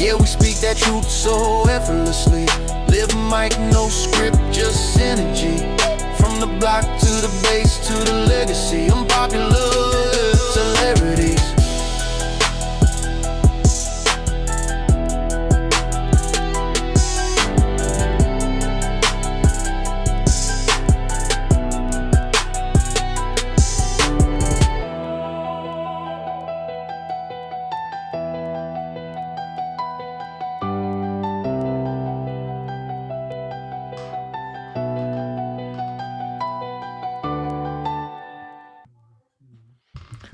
Yeah, we speak that truth so effortlessly. Live mic, no script, just synergy. From the block to the base to the legacy. Unpopular celebrities.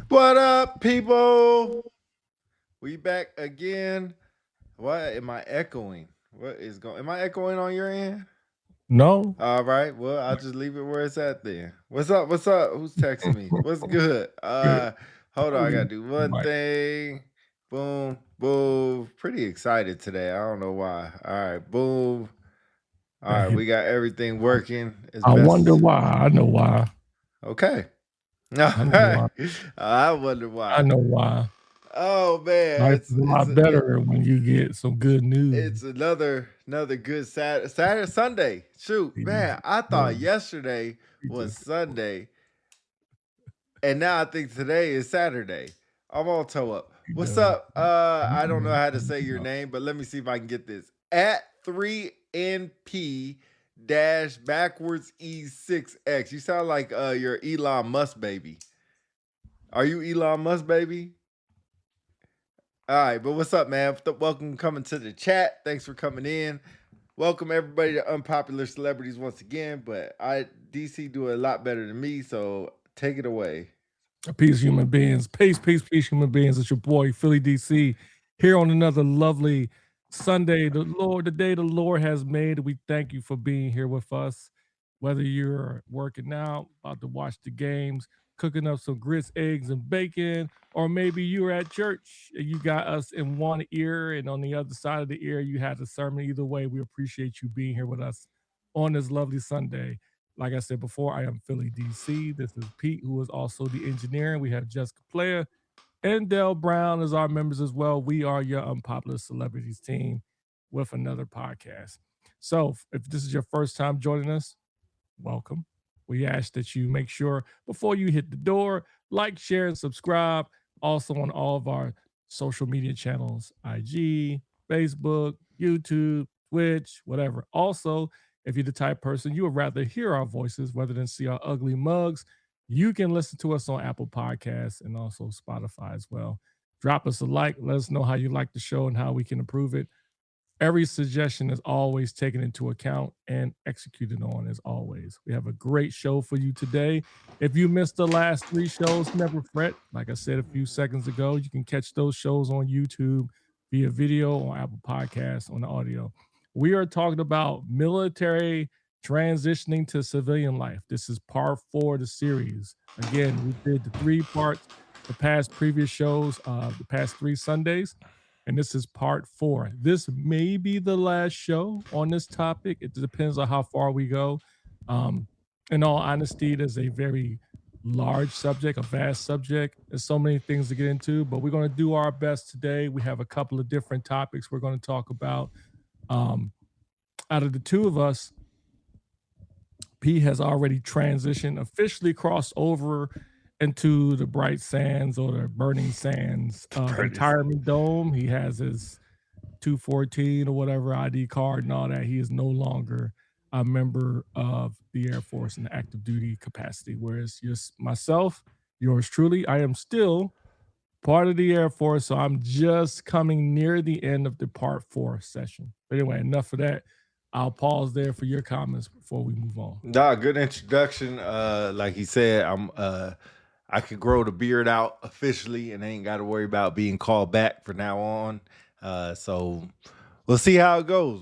What up, people? We back again. What am I echoing? What is going? Am I echoing on your end? No. All right. Well, I'll just leave it where it's at then. What's up? What's up? Who's texting me? What's good? Good. Hold on. I gotta Totally do one Mike. thing. Boom, boom. Pretty excited today. I don't know why. All right, boom. All right, we got everything working as I best wonder as. why. I know why. Okay. All I know right. why. I wonder I why. know why. Oh man, Life is a lot better when you get some good news. it's another good Saturday Sunday. Shoot, man, I thought yesterday was Sunday, and now I think today is Saturday. I'm all toe up. What's up? I don't know how to say your name, but let me see if I can get this. At 3NP dash backwards E6X. You sound like you're Elon Musk baby. Are you Elon Musk baby? All right, but what's up, man? Welcome coming to the chat. Thanks for coming in. Welcome everybody to Unpopular Celebrities once again. But DC do a lot better than me, so take it away. Peace, human beings. Peace, human beings. It's your boy Philly DC here on another lovely Sunday. The day the Lord has made. We thank you for being here with us. Whether you're working out, about to watch the games, cooking up some grits, eggs, and bacon, or maybe you were at church and you got us in one ear, and on the other side of the ear you had the sermon. Either way, we appreciate you being here with us on this lovely Sunday. Like I said before, I am Philly DC. This is Pete, who is also the engineer. We have Jessica Player and Dell Brown as our members as well. We are your Unpopular Celebrities team with another podcast. So if this is your first time joining us, welcome. We ask that you make sure before you hit the door, like, share, and subscribe. Also on all of our social media channels, IG, Facebook, YouTube, Twitch, whatever. Also, if you're the type person you would rather hear our voices rather than see our ugly mugs, you can listen to us on Apple Podcasts and also Spotify as well. Drop us a like. Let us know how you like the show and how we can improve it. Every suggestion is always taken into account and executed on as always. We have a great show for you today. If you missed the last 3 shows, never fret. Like I said a few seconds ago, you can catch those shows on YouTube via video, on Apple Podcasts, on the audio. We are talking about military transitioning to civilian life. This is part 4 of the series. Again, we did the 3 parts, the past previous shows, the past 3 Sundays, and this is part 4. This may be the last show on this topic. It depends on how far we go. In all honesty, it is a very large subject, a vast subject. There's so many things to get into, but we're going to do our best today. We have a couple of different topics we're going to talk about. Out of the 2 of us, P has already transitioned, officially crossed over into the bright sands or the burning sands of retirement dome. He has his 214 or whatever ID card and all that. He is no longer a member of the Air Force in the active duty capacity. Whereas myself, yours truly, I am still part of the Air Force. So I'm just coming near the end of the part 4 session. But anyway, enough of that. I'll pause there for your comments before we move on. Nah, good introduction. Like he said, I could grow the beard out officially and ain't got to worry about being called back from now on. So we'll see how it goes.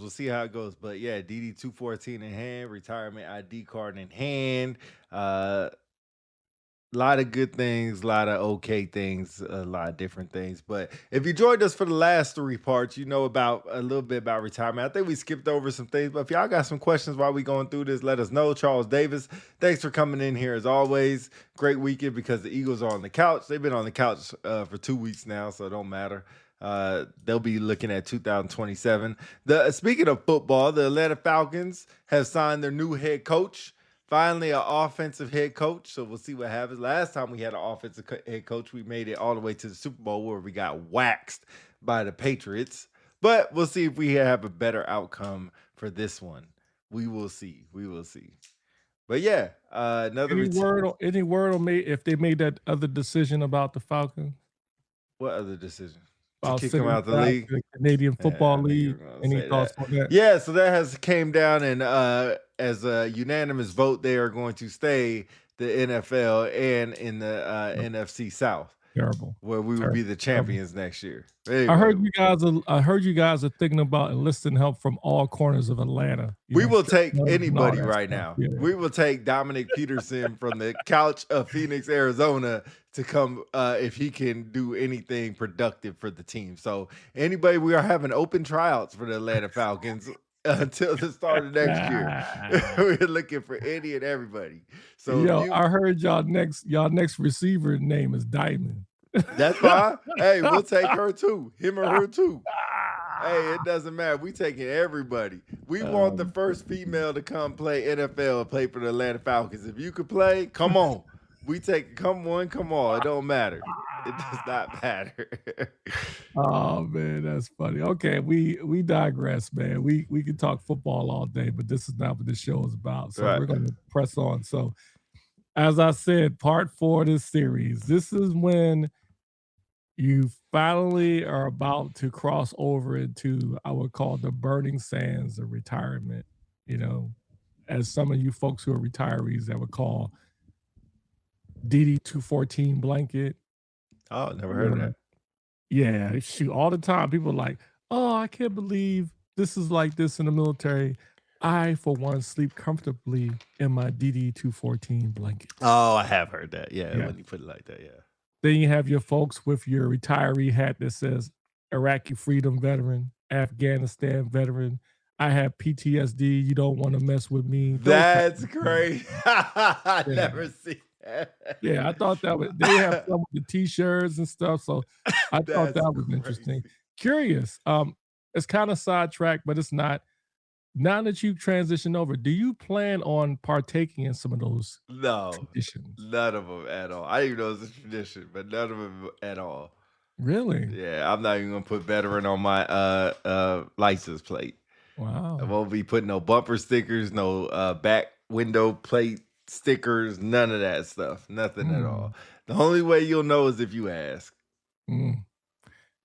But yeah, DD 214 in hand, retirement ID card in hand. A lot of good things, a lot of okay things, a lot of different things. But if you joined us for the last three parts, you know about a little bit about retirement. I think we skipped over some things, but if y'all got some questions while we going through this, let us know. Charles Davis, thanks for coming in here as always. Great weekend because the Eagles are on the couch. They've been on the couch for 2 weeks now, so it don't matter. They'll be looking at 2027. Speaking of football, the Atlanta Falcons have signed their new head coach. Finally, an offensive head coach. So we'll see what happens. Last time we had an offensive head coach, we made it all the way to the Super Bowl where we got waxed by the Patriots. But we'll see if we have a better outcome for this one. We will see. We will see. But yeah, another Any word on if they made that other decision about the Falcons? What other decision? To About kick them sending out the back league? to the Canadian Football I knew you League. were gonna Any say thoughts that. on that? Yeah, so that has came down, and as a unanimous vote, they are going to stay the NFL and in the NFC South, Terrible. where we will be the champions next year. Anyway, I heard you guys are thinking about enlisting help from all corners of Atlanta. we will take anybody that right stuff. now. Yeah. We will take Dominic Peterson from the couch of Phoenix, Arizona to come if he can do anything productive for the team. So anybody, we are having open tryouts for the Atlanta Falcons until the start of next year. We're looking for any and everybody. So I heard y'all next receiver name is Diamond. That's fine. Hey, we'll take her too. Him or her too. Hey, it doesn't matter. We taking everybody. We want the first female to come play NFL and play for the Atlanta Falcons. If you could play, come on. We take come on. It don't matter. It does not matter. Oh man, that's funny. Okay, we digress, man. We can talk football all day, but this is not what this show is about. So Right. we're gonna press on. So as I said, part 4 of this series. This is when you finally are about to cross over into, I would call, the burning sands of retirement. You know, as some of you folks who are retirees that would call DD 214 blanket. Oh, never heard of that. Yeah, shoot, all the time. People are like, oh, I can't believe this is like this in the military. I, for one, sleep comfortably in my DD 214 blanket. Oh, I have heard that. Yeah, Yeah. when you put it like that, yeah. Then you have your folks with your retiree hat that says Iraqi freedom veteran, Afghanistan veteran. I have PTSD. You don't want to mess with me. That's great. I never see that. Yeah, I thought that was, they have some with the t-shirts and stuff. So I thought that was interesting. Curious. It's kind of sidetracked, but it's not. Now that you've transitioned over, do you plan on partaking in some of those traditions? None of them at all. I didn't even know it was a tradition, but none of them at all. Really? Yeah, I'm not even gonna put veteran on my license plate. Wow. I won't be putting no bumper stickers, no back window plate stickers, none of that stuff. Nothing at all. The only way you'll know is if you ask.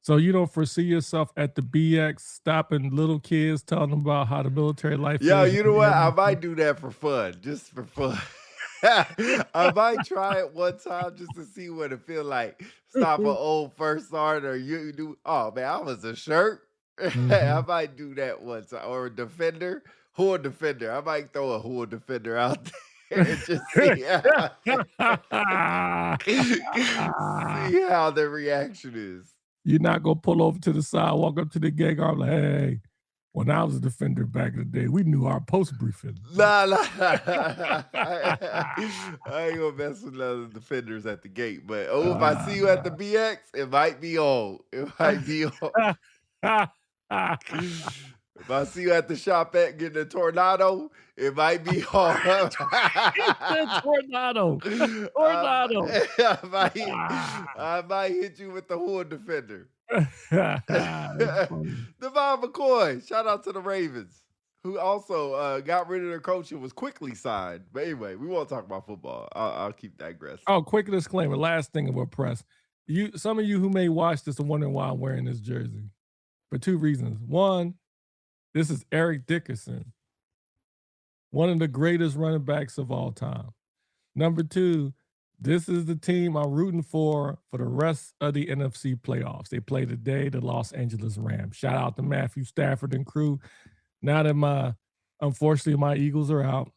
So you don't foresee yourself at the BX stopping little kids, telling them about how the military life Yo, is? you know what? I might do that for fun, just for fun. I might try it one time just to see what it feel like. Stop an old first sergeant or you do. Oh man, I was a shirt. I might do that one time. Or a defender, hood defender. I might throw a hood defender out there and just see how the reaction is. You're not gonna pull over to the side, walk up to the gang arm like, hey, when I was a defender back in the day, we knew our post briefing. Nah. I ain't gonna mess with other defenders at the gate. But if I see you at the BX, it might be on. It might be on. If I see you at the shop at getting a tornado, it might be on. Tornado. I might hit you with the hood defender. Devon McCoy, shout out to the Ravens, who also got rid of their coach and was quickly signed. But anyway, we won't talk about football. I'll keep digressing. Oh, quick disclaimer. Last thing about press. Some of you who may watch this are wondering why I'm wearing this jersey. For 2 reasons. One, this is Eric Dickerson, one of the greatest running backs of all time. Number 2, this is the team I'm rooting for the rest of the NFC playoffs. They play today, the Los Angeles Rams. Shout out to Matthew Stafford and crew. Now that unfortunately, my Eagles are out,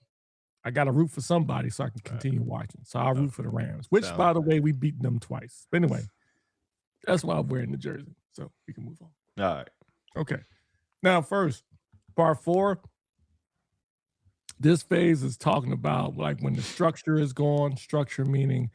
I got to root for somebody so I can continue watching. So I'll root for the Rams, which, Sounds by the way, we beat them twice. But anyway, that's why I'm wearing the jersey. So we can move on. All right. Okay. Now, first, part 4. This phase is talking about like when the structure is gone. Structure meaning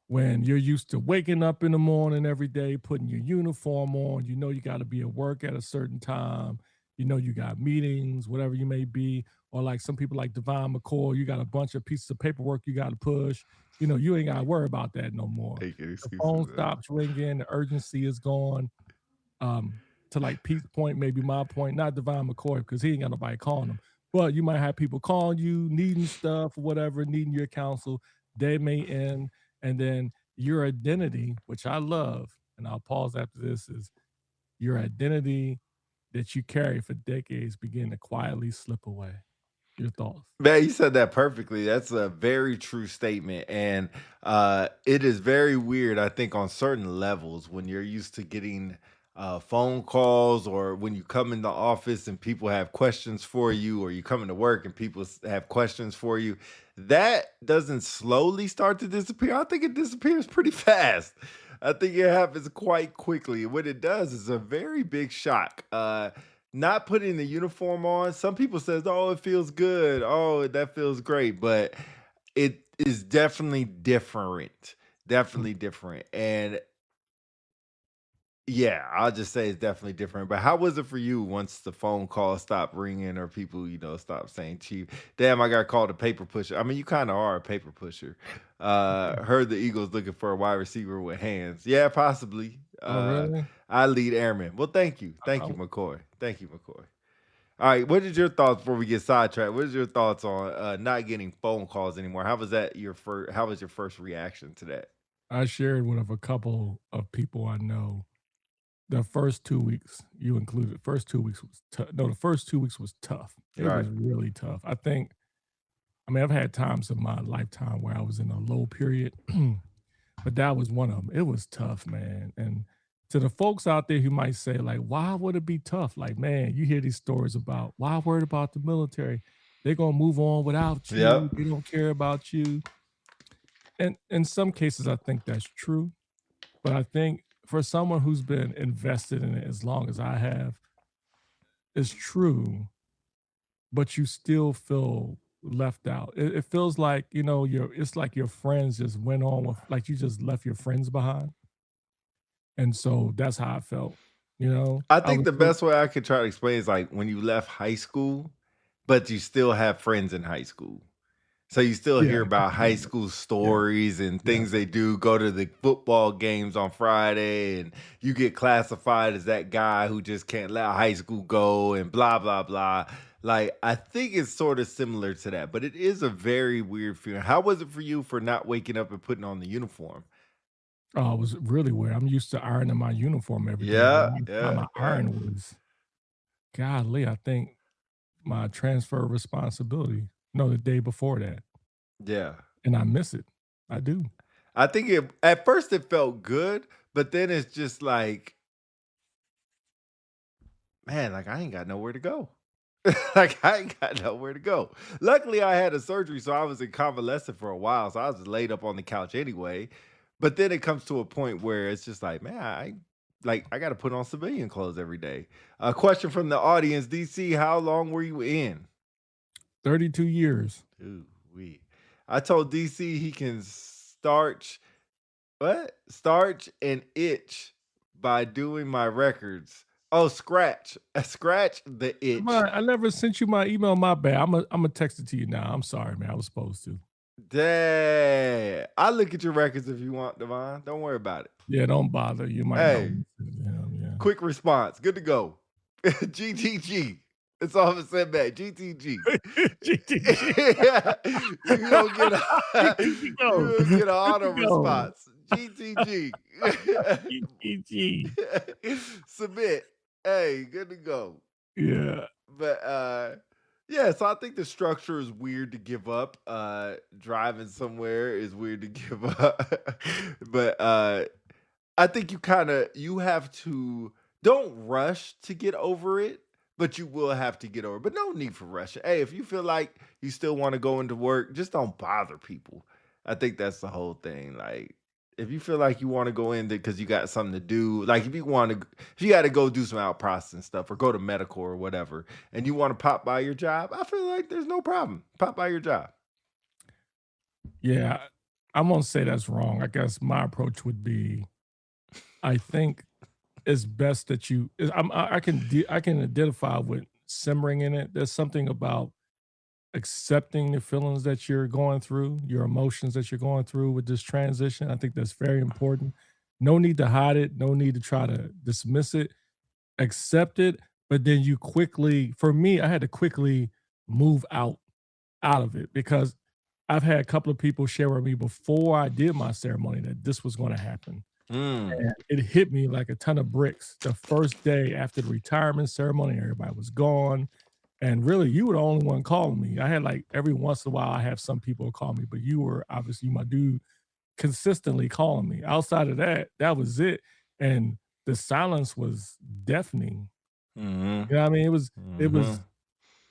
when you're used to waking up in the morning every day, putting your uniform on, you know you got to be at work at a certain time, you know you got meetings, whatever you may be, or like some people like Divine McCoy, you got a bunch of pieces of paperwork you got to push. You know, you ain't got to worry about that no more. The phone stops ringing, the urgency is gone. To like Pete's point, maybe my point, not Divine McCoy, because he ain't got nobody calling him. But you might have people calling you, needing stuff, whatever, needing your counsel. They may end, and then your identity, which I love, and I'll pause after this, is your identity that you carry for decades begin to quietly slip away. Your thoughts? Man, you said that perfectly. That's a very true statement. And it is very weird, I think, on certain levels when you're used to getting phone calls or when you come in the office and people have questions for you, or you come into work and people have questions for you. That doesn't slowly start to disappear. I think it disappears pretty fast. I think it happens quite quickly. What it does is a very big shock. Not putting the uniform on, some people says, "Oh, it feels good. Oh, that feels great," but it is definitely different. Definitely different. And yeah, I'll just say it's definitely different. But how was it for you once the phone call stopped ringing or people, stopped saying chief? Damn, I got called a paper pusher. I mean, you kind of are a paper pusher. Heard the Eagles looking for a wide receiver with hands. Yeah, possibly. Oh, really? I lead airmen. Well, thank you. Thank you, McCoy. Thank you, McCoy. All right, what is your thoughts before we get sidetracked? What is your thoughts on not getting phone calls anymore? How was that how was your first reaction to that? I shared with a couple of people I know. The first 2 weeks, you included, first 2 weeks was tough. No, the first 2 weeks was tough. It Right. was really tough. I mean, I've had times in my lifetime where I was in a low period, but that was one of them. It was tough, man. And to the folks out there who might say, like, why would it be tough? Like, man, you hear these stories about why worried about the military? They're gonna move on without you. Yep. They don't care about you. And in some cases, I think that's true. But I think for someone who's been invested in it as long as I have, it's true, but you still feel left out. It feels like, it's like your friends just went on with, like you just left your friends behind. And so that's how I felt, I I think was the so, best way I could try to explain is like when you left high school, but you still have friends in high school. So you still yeah, hear about high school yeah, stories and yeah. things they do, go to the football games on Friday, and you get classified as that guy who just can't let high school go and blah, blah, blah. Like, I think it's sort of similar to that, but it is a very weird feeling. How was it for you for not waking up and putting on the uniform? Oh, it was really weird. I'm used to ironing my uniform every day. The Yeah, last time yeah, I yeah, ironed was, golly, I think my transfer of responsibility. No, the day before that. yeah. And I miss it. I do. I think at first it felt good, but then it's just like, man, like I ain't got nowhere to go. Like I ain't got nowhere to go. Luckily, I had a surgery, so I was in convalescent for a while. So I was just laid up on the couch anyway. But then it comes to a point where it's just like, man, I got to put on civilian clothes every day. A question from the audience, DC: how long were you in? 32 years. Ooh, we. I told DC he can starch and itch by doing my records. Oh, scratch. Scratch the itch. I never sent you my email. My bad. I'm gonna text it to you now. I'm sorry, man. I was supposed to. Dang. I look at your records if you want, Devon. Don't worry about it. Yeah, don't bother. You might not Hey, listen to him. Yeah. quick response. Good to go. GTG. It's all it said back. GTG. GTG. Yeah. You don't get GTG go. you don't get an auto Good to go. response. GTG. GTG. Submit. Hey, good to go. Yeah. But yeah, so I think the structure is weird to give up. Driving somewhere is weird to give up. But I think you have to don't rush to get over it, but you will have to get over. But no need for rushing. Hey, if you feel like you still want to go into work, just don't bother people. I think that's the whole thing. Like, if you feel like you want to go in there because you got something to do, like if you got to go do some out processing stuff or go to medical or whatever, and you want to pop by your job, I feel like there's no problem. Pop by your job. Yeah, I'm gonna say that's wrong. I guess my approach would be, I think it's best that I can identify with simmering in it. There's something about accepting the feelings that you're going through, your emotions that you're going through with this transition. I think that's very important. No need to hide it, no need to try to dismiss it. Accept it, but then you quickly, for me, I had to quickly move out of it because I've had a couple of people share with me before I did my ceremony that this was going to happen. Mm. And it hit me like a ton of bricks the first day after the retirement ceremony. Everybody was gone. And really, you were the only one calling me. I had like every once in a while, I have some people call me, but you were obviously my dude consistently calling me. Outside of that, that was it. And the silence was deafening. Mhm. You know what I mean? It was Mhm.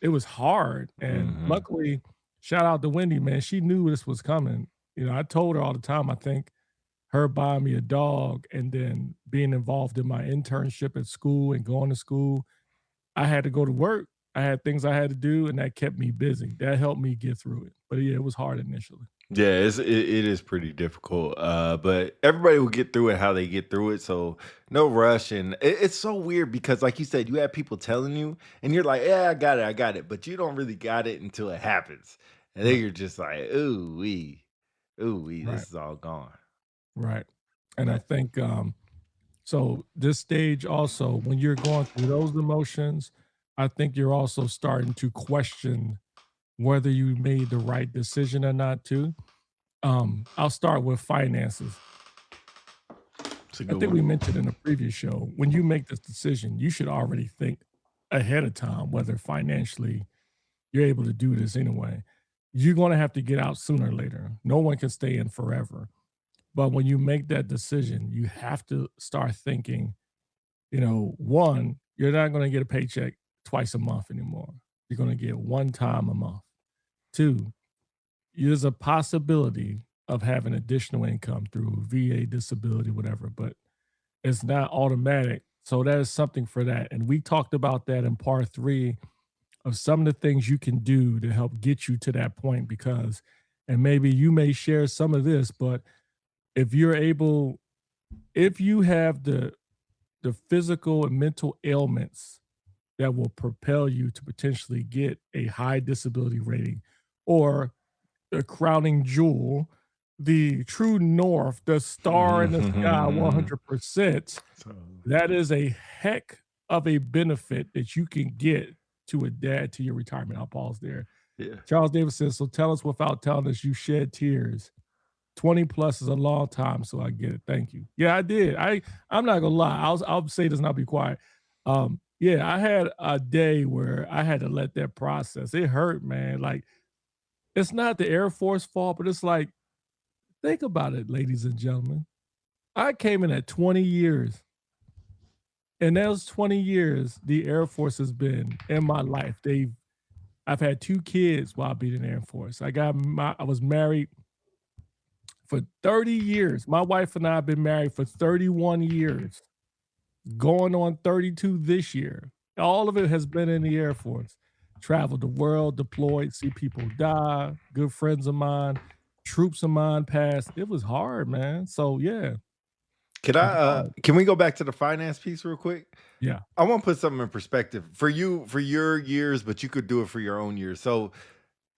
it was hard. And Mhm. luckily, shout out to Wendy, man. She knew this was coming. You know, I told her all the time, I think her buying me a dog and then being involved in my internship at school and going to school, I had to go to work. I had things I had to do, and that kept me busy. That helped me get through it. But yeah, it was hard initially. Yeah, it is pretty difficult. But everybody will get through it how they get through it. So no rush. And it's so weird because, like you said, you have people telling you, and you're like, "Yeah, I got it," but you don't really got it until it happens, and then Right, you're just like, ooh wee, right, this is all gone." right. And I But think so this stage also, when you're going through those emotions, I think you're also starting to question whether you made the right decision or not too. I'll start with finances. it's a I good think we one. mentioned in a previous show, when you make this decision, you should already think ahead of time whether financially you're able to do this anyway. You're going to have to get out sooner or later. No one can stay in forever. But when you make that decision, you have to start thinking, one, you're not going to get a paycheck twice a month anymore. You're going to get one time a month. Two, there's a possibility of having additional income through VA disability, whatever, but it's not automatic. So that is something for that. And we talked about that in part three of some of the things you can do to help get you to that point because, and maybe you may share some of this, but if you're able, if you have the physical and mental ailments that will propel you to potentially get a high disability rating or the crowning jewel, the true north, the star in the sky 100%, So that is a heck of a benefit that you can get to add to your retirement. I'll pause there. yeah. Charles Davis says, so tell us without telling us you shed tears. 20 plus is a long time, so I get it. Thank you. Yeah, I did. I'm not gonna lie. I'll say this and I'll be quiet. Yeah, I had a day where I had to let that process. It hurt, man. Like it's not the Air Force fault, but it's like, think about it, ladies and gentlemen. I came in at 20 years. And those 20 years, the Air Force has been in my life. I've had 2 kids while being in the Air Force. I was married for 30 years. My wife and I have been married for 31 years, going on 32 this year. All of it has been in the Air Force. Traveled the world, deployed, see people die, good friends of mine, troops of mine passed. It was hard, man. So yeah, it's hard. Can we go back to the finance piece real quick? Yeah. I want to put something in perspective for you for your years, but you could do it for your own years. So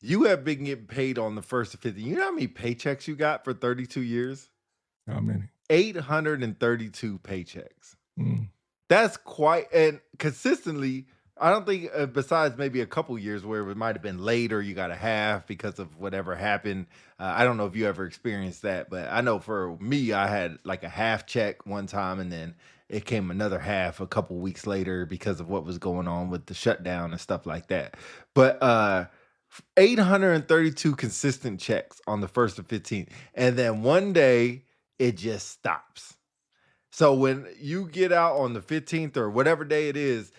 you have been getting paid on the first of 50. You know how many paychecks you got for 32 years? How many? 832 paychecks. Mm. That's quite, and consistently, I don't think, besides maybe a couple years where it might have been late or you got a half because of whatever happened. I don't know if you ever experienced that, but I know for me, I had like a half check one time and then it came another half a couple weeks later because of what was going on with the shutdown and stuff like that. But 832 consistent checks on the 1st of 15th. And then one day it just stops. So when you get out on the 15th or whatever day it is,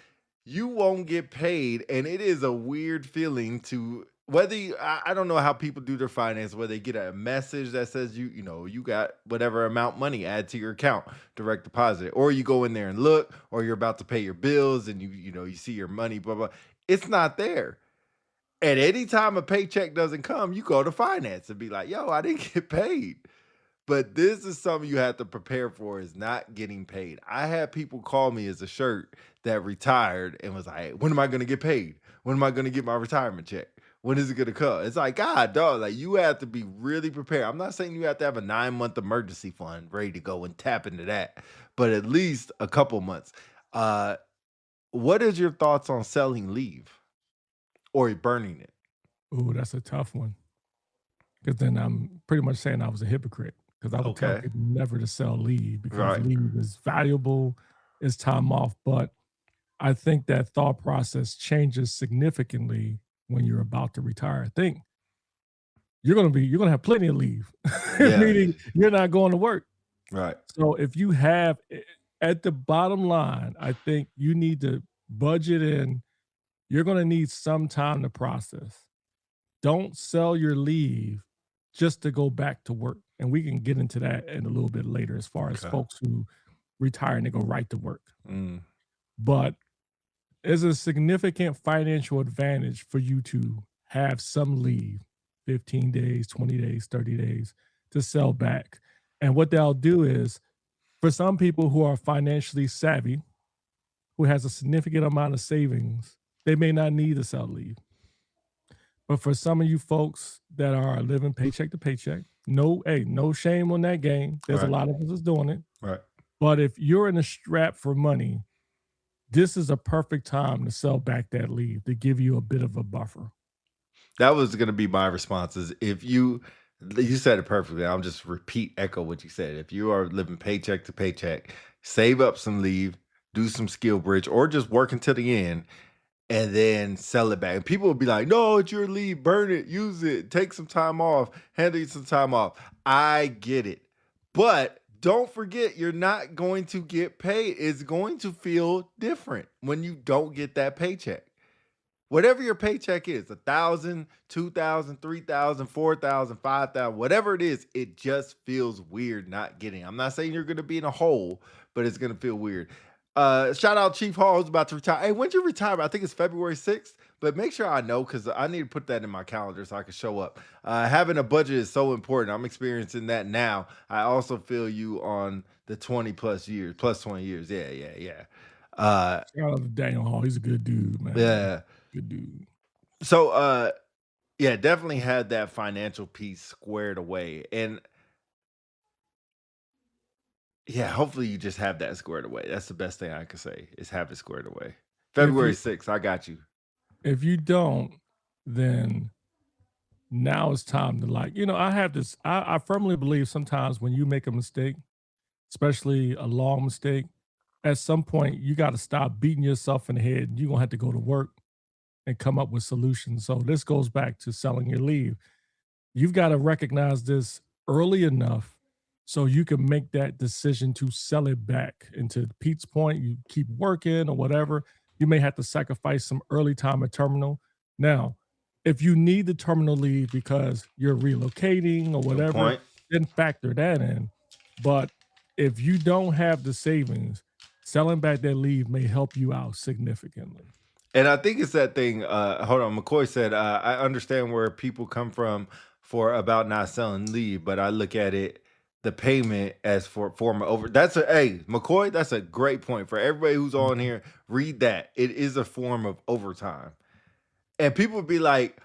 you won't get paid, and it is a weird feeling to whether I don't know how people do their finance, where they get a message that says you got whatever amount money add to your account, direct deposit, or you go in there and look, or you're about to pay your bills and you see your money, blah blah. It's not there. And anytime a paycheck doesn't come, you go to finance and be like, yo, I didn't get paid. But this is something you have to prepare for, is not getting paid. I had people call me as a shirt that retired and was like, "Hey, when am I going to get paid? When am I going to get my retirement check? When is it going to come?" It's like, God, dog, like you have to be really prepared. I'm not saying you have to have a 9-month emergency fund ready to go and tap into that, but at least a couple months. What is your thoughts on selling leave or burning it? Ooh, that's a tough one. Because then I'm pretty much saying I was a hypocrite. Because I would tell Okay. people never to sell leave because Right. leave is valuable, it's time off. But I think that thought process changes significantly when you're about to retire. I think you're gonna have plenty of leave, Yeah. meaning you're not going to work. Right. So if you have at the bottom line, I think you need to budget in. You're gonna need some time to process. Don't sell your leave just to go back to work. And we can get into that in a little bit later as far as Okay. folks who retire and they go right to work. Mm. But there's a significant financial advantage for you to have some leave, 15 days, 20 days, 30 days to sell back. And what they'll do is for some people who are financially savvy, who has a significant amount of savings, they may not need to sell leave. But for some of you folks that are living paycheck to paycheck, no shame on that game. There's Right. a lot of us that's doing it. Right. But if you're in a strap for money, this is a perfect time to sell back that leave to give you a bit of a buffer. That was gonna be my responses. If you said it perfectly. I'll just echo what you said. If you are living paycheck to paycheck, save up some leave, do some skill bridge, or just work until the end, and then sell it back. And people will be like, "No, it's your leave. Burn it, use it, take some time off, handle you some time off." I get it, but don't forget, you're not going to get paid. It's going to feel different when you don't get that paycheck. Whatever your paycheck is, 1,000, 2,000, 3,000, 4,000, 5,000, whatever it is, it just feels weird not getting. I'm not saying you're going to be in a hole, but it's going to feel weird. Shout out Chief Hall, who's about to retire. Hey, when's your retirement? I think it's February 6th, but make sure I know because I need to put that in my calendar so I can show up. Having a budget is so important. I'm experiencing that now. I also feel you on the 20 plus years, plus 20 years. Yeah. Shout out to Daniel Hall. He's a good dude, man. Yeah. Good dude. So, yeah, definitely had that financial piece squared away. And yeah, hopefully you just have that squared away. That's the best thing I can say is have it squared away. February 6th, I got you. If you don't, then now it's time to I have this, I firmly believe sometimes when you make a mistake, especially a long mistake, at some point you got to stop beating yourself in the head. You're gonna have to go to work and come up with solutions. So this goes back to selling your leave. You've got to recognize this early enough so you can make that decision to sell it back. And to Pete's point, you keep working or whatever, you may have to sacrifice some early time at terminal. Now, if you need the terminal leave because you're relocating or Good whatever, point. then factor that in. But if you don't have the savings, selling back that leave may help you out significantly. And I think it's that thing. Hold on. McCoy said, I understand where people come from for about not selling leave, but I look at it, the payment as for form of over. Hey, McCoy, that's a great point. For everybody who's on here, read that. It is a form of overtime. And people would be like,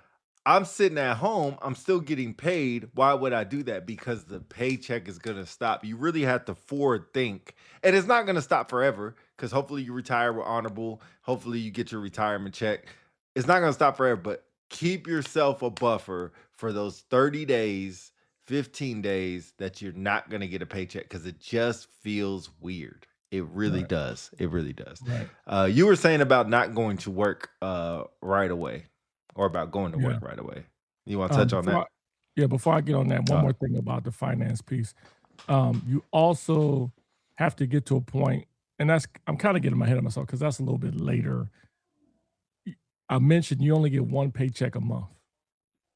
I'm sitting at home, I'm still getting paid. Why would I do that? Because the paycheck is going to stop. You really have to forward think. And it's not going to stop forever because hopefully you retire with honorable. Hopefully you get your retirement check. It's not going to stop forever, but keep yourself a buffer for those 30 days, 15 days that you're not going to get a paycheck because it just feels weird. It really Right. does. It really does. Right. You were saying about not going to work right away. Or about going to work right away. You want to touch on that? Before I get on that, one more thing about the finance piece. You also have to get to a point, and I'm kind of getting my head on myself because that's a little bit later. I mentioned you only get one paycheck a month.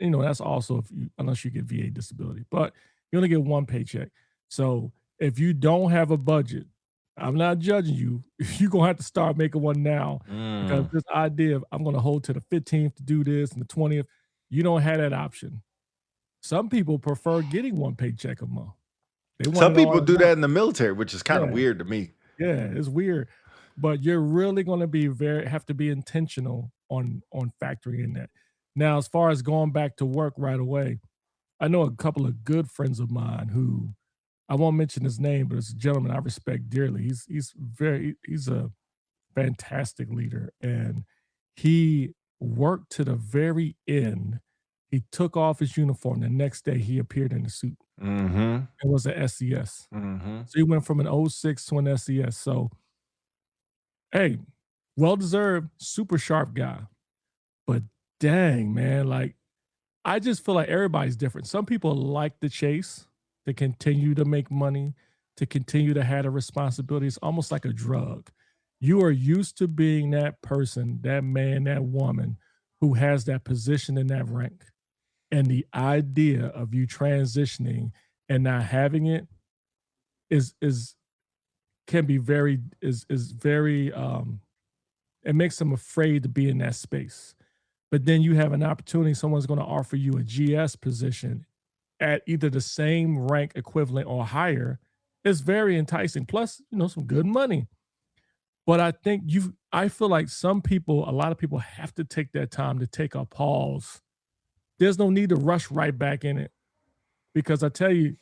That's also unless you get VA disability, but you only get one paycheck. So if you don't have a budget, I'm not judging you. You're gonna have to start making one now because this idea of I'm gonna hold to the 15th to do this and the 20th, you don't have that option. Some people prefer getting one paycheck a month. They want Some it all people at do once. that in the military, which is kind of Yeah. weird to me. Yeah, it's weird, but you're really going to have to be intentional on factoring in that. Now, as far as going back to work right away, I know a couple of good friends of mine who I won't mention his name, but it's a gentleman I respect dearly. He's a fantastic leader, and he worked to the very end. He took off his uniform. The next day, he appeared in the suit. Mm-hmm. It was an SES. Mm-hmm. So he went from an 06 to an SES. So, hey, well deserved, super sharp guy. But dang, man, like I just feel like everybody's different. Some people like the chase to continue to make money, to continue to have a responsibility. It's almost like a drug. You are used to being that person, that man, that woman who has that position in that rank. And the idea of you transitioning and not having it is can be very is very it makes them afraid to be in that space. But then you have an opportunity, someone's going to offer you a GS position at either the same rank equivalent or higher. It's very enticing. Plus, some good money. But I feel like a lot of people have to take that time to take a pause. There's no need to rush right back in it. Because I tell you,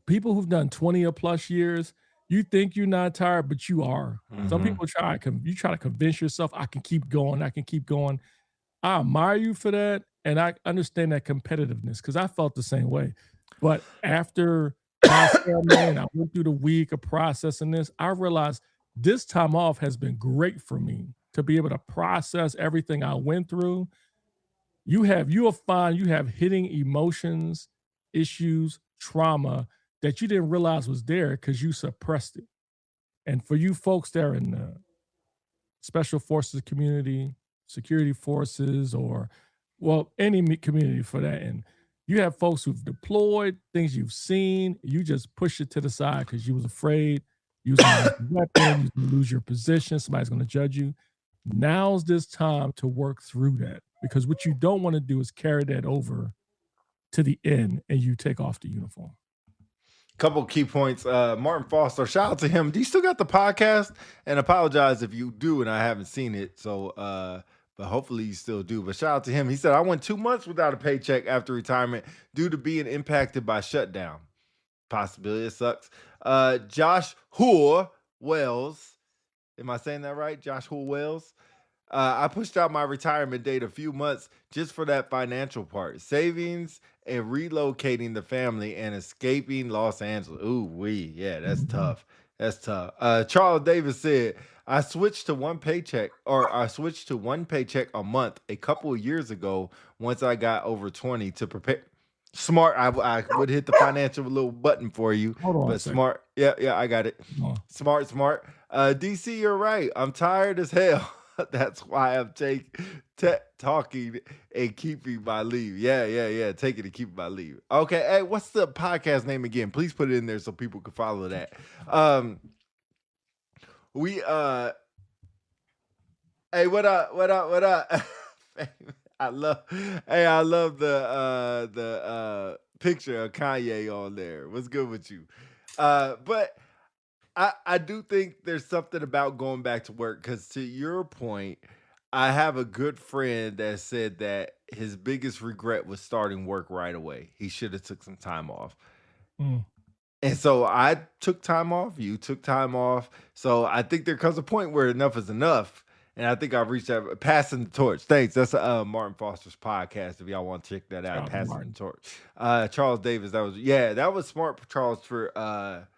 people who've done 20 or plus years, you think you're not tired, but you are. Some people try to convince yourself, I can keep going. I admire you for that, and I understand that competitiveness because I felt the same way. But after my ceremony, I went through the week of processing this. I realized this time off has been great for me to be able to process everything I went through. You'll find you have hidden emotions, issues, trauma that you didn't realize was there because you suppressed it. And for you folks that are in the special forces community, security forces, or any community for that. And you have folks who've deployed, things you've seen, you just push it to the side because you was afraid you was gonna lose your weapon, you was gonna lose your position, somebody's gonna judge you. Now's this time to work through that because what you don't want to do is carry that over to the end and you take off the uniform. Couple key points. Martin Foster, shout out to him. Do you still got the podcast? And apologize if you do and I haven't seen it. So, but hopefully you still do. But shout out to him. He said, I went 2 months without a paycheck after retirement due to being impacted by shutdown. Possibility, it sucks. Josh Hoore Wells. Am I saying that right? Josh Hoore Wells. I pushed out my retirement date a few months just for that financial part. Savings and relocating the family and escaping Los Angeles. Ooh, yeah, that's tough. That's tough. Charles Davis said, I switched to one paycheck a month a couple of years ago once I got over 20 to prepare. Smart. I would hit the financial little button for you. Hold on But smart. Yeah, I got it. Smart. DC, you're right. I'm tired as hell. That's why I'm talking and keeping my leave. Yeah. Taking and keeping my leave. Okay. Hey, what's the podcast name again? Please put it in there so people can follow that. Hey, what up? I love the picture of Kanye on there. What's good with you? But I do think there's something about going back to work because to your point, I have a good friend that said that his biggest regret was starting work right away. He should have took some time off. And so I took time off. You took time off. So I think there comes a point where enough is enough. And I think I've reached that. Passing the torch. Thanks. That's Martin Foster's podcast. If y'all want to check that out, Passing the Torch. Charles Davis. That was smart, Charles, for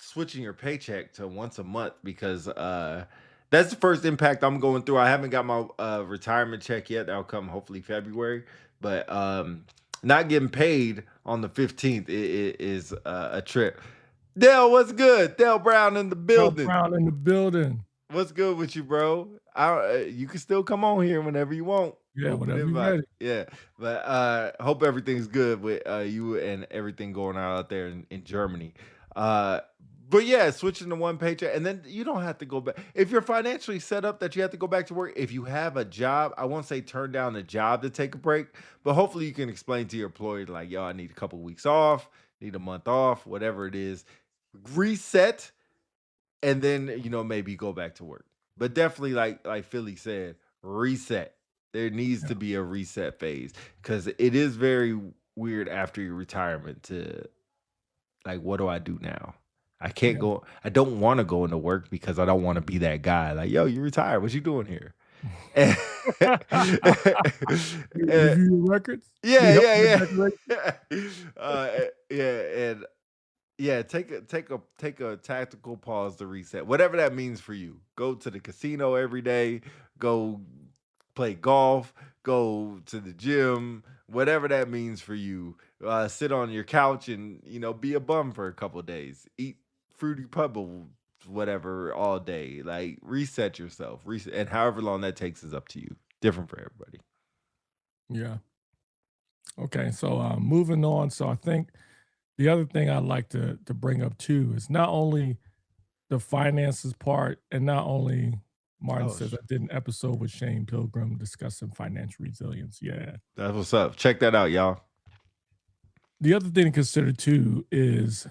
switching your paycheck to once a month because that's the first impact I'm going through. I haven't got my retirement check yet. That'll come hopefully February. But not getting paid on the 15th is a trip. Dale, what's good? Dale Brown in the building. What's good with you, bro? You can still come on here whenever you want. Yeah, Open whenever you're invite. ready. Yeah, but hope everything's good with you and everything going on out there in Germany. But yeah, switching to one paycheck, and then you don't have to go back if you're financially set up that you have to go back to work. If you have a job, I won't say turn down the job to take a break, but hopefully you can explain to your employer like, yo, I need a couple weeks off, need a month off, whatever it is, reset, and then maybe go back to work. But definitely, like Philly said, reset. There needs Yeah. to be a reset phase because it is very weird after your retirement to like, what do I do now? I can't Yeah. go. I don't want to go into work because I don't want to be that guy. Like, yo, you retired. What you doing here? And- You and- review your records? yeah, Need help with yeah, decorations? yeah, and yeah, take a tactical pause to reset. Whatever that means for you. Go to the casino every day, go play golf, go to the gym, whatever that means for you. Sit on your couch and, be a bum for a couple days. Eat fruity pebbles, whatever, all day. Like reset yourself. Reset, and however long that takes is up to you. Different for everybody. Yeah. Okay, so moving on. So I think the other thing I'd like to bring up too is not only the finances part, and not only Martin Oh, says I did an episode with Shane Pilgrim discussing financial resilience. Yeah. That's what's up. Check that out, y'all. The other thing to consider too is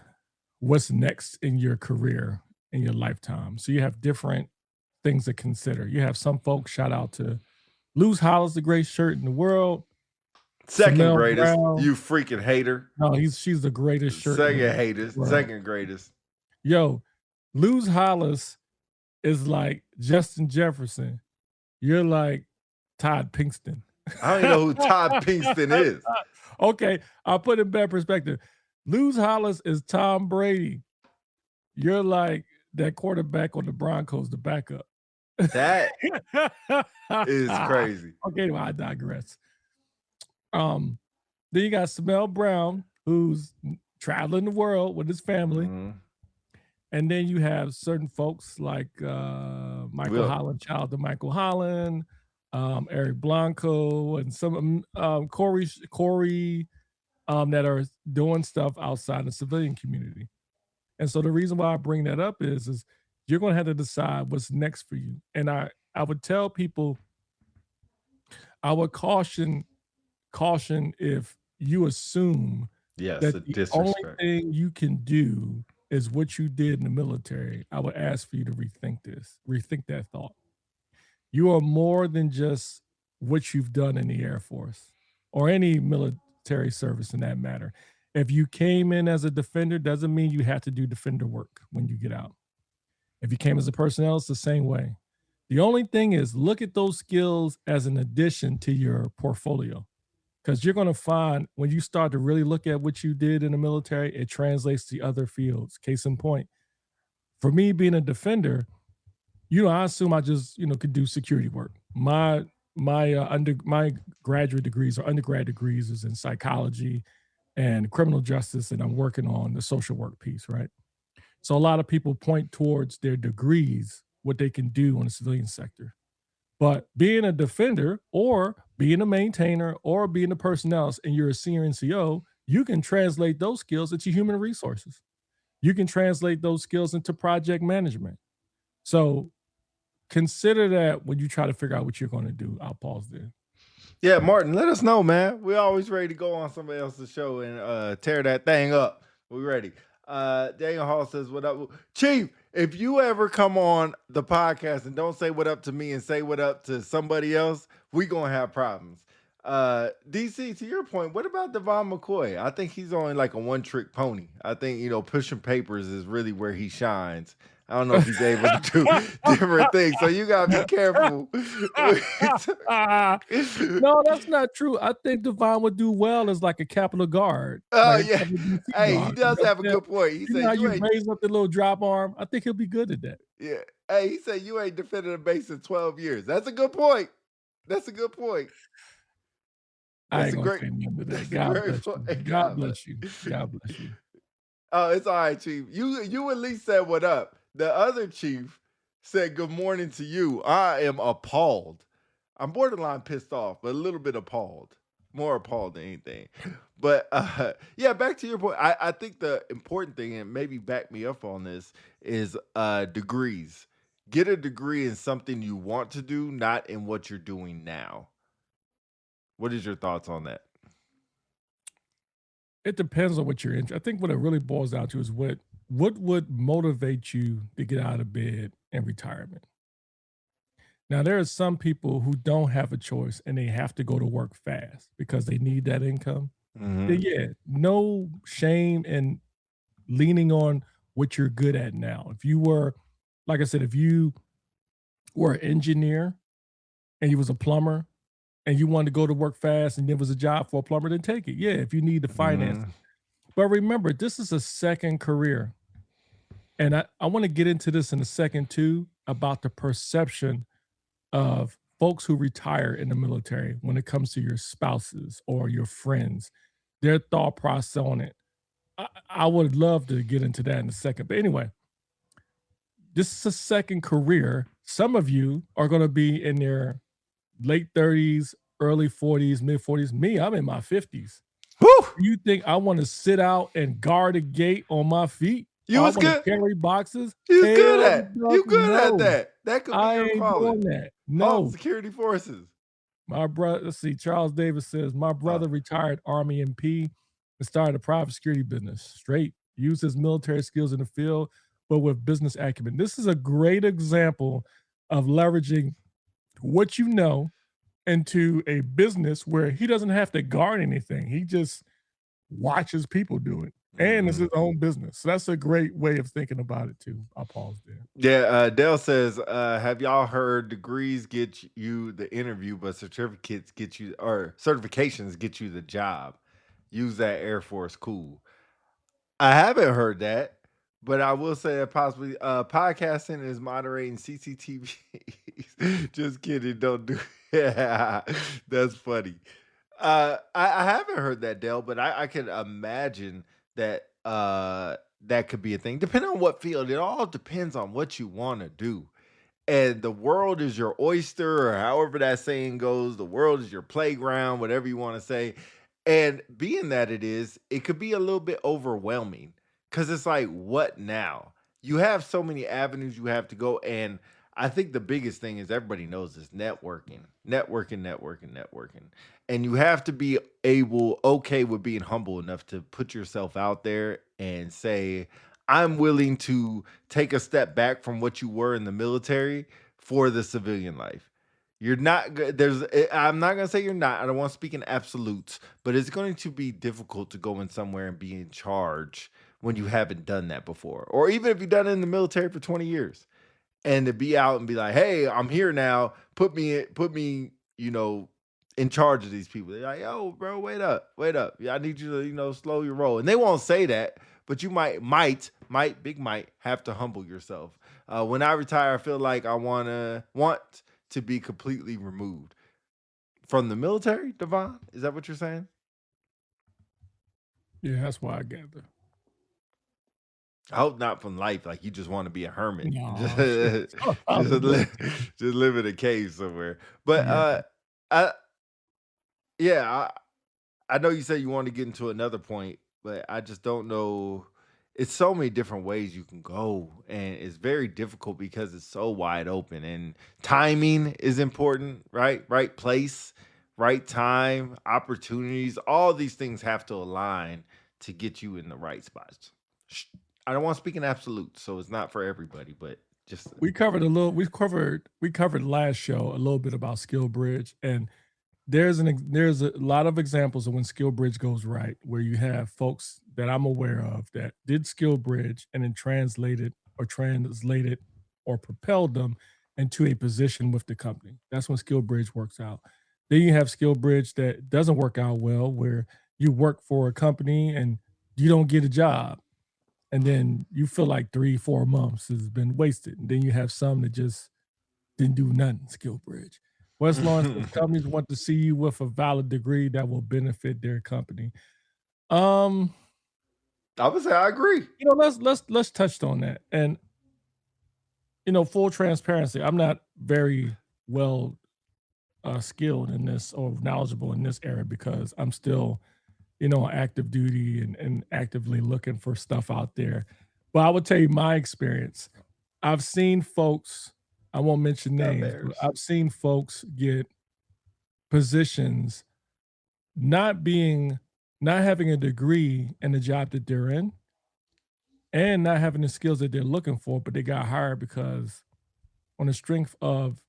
what's next in your career, in your lifetime. So you have different things to consider. You have some folks, shout out to Luz Hollis, the greatest shirt in the world. Second Samel greatest. Brown. You freaking hater. No, she's the greatest shirt. in Second the haters. world. Second greatest. Yo, Luz Hollis is like Justin Jefferson. You're like Todd Pinkston. I don't even know who Todd Pinkston is. Okay, I'll put it in better perspective. Luz Hollis is Tom Brady. You're like that quarterback on the Broncos, the backup. That is crazy. Okay, well, I digress. Then you got Samel Brown, who's traveling the world with his family. Mhm. And then you have certain folks like Michael Holland, child to Michael Holland, Eric Blanco, and some Corey that are doing stuff outside the civilian community. And so the reason why I bring that up is you're going to have to decide what's next for you. And I would tell people, I would caution if you assume Yes, that a the only disrespect. thing you can do is what you did in the military. I would ask for you to rethink that thought. You are more than just what you've done in the Air Force or any military service in that matter. If you came in as a defender, doesn't mean you have to do defender work when you get out. If you came as a personnel, it's the same way. The only thing is look at those skills as an addition to your portfolio. Because you're going to find when you start to really look at what you did in the military, it translates to other fields. Case in point, for me being a defender, I assume I just could do security work. My graduate degrees or undergrad degrees is in psychology and criminal justice, and I'm working on the social work piece, right? So a lot of people point towards their degrees, what they can do in the civilian sector. But being a defender or being a maintainer or being a personnel and you're a senior NCO, you can translate those skills into human resources. You can translate those skills into project management. So consider that when you try to figure out what you're going to do. I'll pause there. Yeah, Martin, let us know, man. We're always ready to go on somebody else's show and tear that thing up. We're ready. Daniel Hall says, what up? Chief, if you ever come on the podcast and don't say what up to me and say what up to somebody else, we going to have problems. DC, to your point, what about Devon McCoy? I think he's only like a one-trick pony. I think, pushing papers is really where he shines. I don't know if he's able to do different things. So you got to be careful. No, that's not true. I think Devon would do well as like a Capitol guard. Oh, like yeah. Hey, he does have a good point. He said, how you you ain't. raise up the little drop arm? I think he'll be good at that. Yeah. Hey, he said, you ain't defended a base in 12 years. That's a good point. That's a good point. I ain't going to say nothing to that. God bless you. God bless you. God bless you. Oh, it's all right, Chief. You at least said what up. The other Chief said good morning to you. I am appalled. I'm borderline pissed off, but a little bit appalled. More appalled than anything. But yeah, back to your point. I think the important thing, and maybe back me up on this, is degrees. Get a degree in something you want to do, not in what you're doing now. What is your thoughts on that? It depends on what you're into. I think what it really boils down to is what would motivate you to get out of bed in retirement. Now, there are some people who don't have a choice and they have to go to work fast because they need that income. Then, Hmm. yeah, no shame in leaning on what you're good at now. If you were, like I said, if you were an engineer and you was a plumber and you wanted to go to work fast and there was a job for a plumber, then take it. Yeah, if you need the finances. Hmm. But remember, this is a second career. And I want to get into this in a second too about the perception of folks who retire in the military when it comes to your spouses or your friends, their thought process on it. I would love to get into that in a second. But anyway, this is a second career. Some of you are going to be in their late 30s, early 40s, mid 40s. Me, I'm in my 50s. Whew! You think I want to sit out and guard a gate on my feet? You Or I was want to good. carry boxes? You was good Hell at. You good at no. that. That could be I your ain't calling. doing that. Home No. Security Forces. My brother, let's see, Charles Davis says, my brother retired Army MP and started a private security business. Straight. Used his military skills in the field, but with business acumen. This is a great example of leveraging what you know into a business where he doesn't have to guard anything. He just watches people do it. And it's his own business. So that's a great way of thinking about it too. I'll pause there. Yeah, Dale says, have y'all heard degrees get you the interview, but certificates get you, or certifications get you the job? Use that Air Force cool. I haven't heard that, but I will say that possibly podcasting is moderating CCTV. Just kidding, don't do. Yeah, that's funny. I haven't heard that, Dale, but I can imagine that that could be a thing. Depending on what field, it all depends on what you want to do. And the world is your oyster, or however that saying goes. The world is your playground, whatever you want to say. And being that it could be a little bit overwhelming because it's like, what now? You have so many avenues you have to go. And I think the biggest thing is everybody knows is networking, networking, networking, networking. And you have to be okay with being humble enough to put yourself out there and say, I'm willing to take a step back from what you were in the military for the civilian life. You're not I'm not going to say you're not. I don't want to speak in absolutes, but it's going to be difficult to go in somewhere and be in charge when you haven't done that before. Or even if you've done it in the military for 20 years and to be out and be like, "Hey, I'm here now. Put me, in charge of these people." They're like, "Yo, bro, wait up. Yeah, I need you to, slow your roll." And they won't say that, but you might have to humble yourself. When I retire, I feel like I want to be completely removed from the military. Devon, is that what you're saying? Yeah, that's why I gather. I hope not from life. Like you just want to be a hermit, No, just, just live in a cave somewhere. But yeah. I yeah, I know you said you want to get into another point, but I just don't know. It's so many different ways you can go, and it's very difficult because it's so wide open. And timing is important, right? Right place, right time, opportunities. All these things have to align to get you in the right spots. I don't want to speak in absolutes, so it's not for everybody, but just We covered we covered last show a little bit about skill bridge, and there's a lot of examples of when skill bridge goes right, where you have folks that I'm aware of that did skill bridge and then translated or propelled them into a position with the company. That's when skill bridge works out. Then you have skill bridge that doesn't work out well, where you work for a company and you don't get a job, and then you feel like 3 4 months has been wasted. And then you have some that just didn't do nothing, skill bridge. West Lawrence says companies want to see you with a valid degree that will benefit their company. Um, I would say I agree. let's touch on that. And full transparency, I'm not very well skilled in this or knowledgeable in this area because I'm still, on active duty and actively looking for stuff out there. But I would tell you my experience. I've seen folks, I won't mention Got names, but bears. I've seen folks get positions not being not having a degree in the job that they're in and not having the skills that they're looking for, but they got hired because on the strength of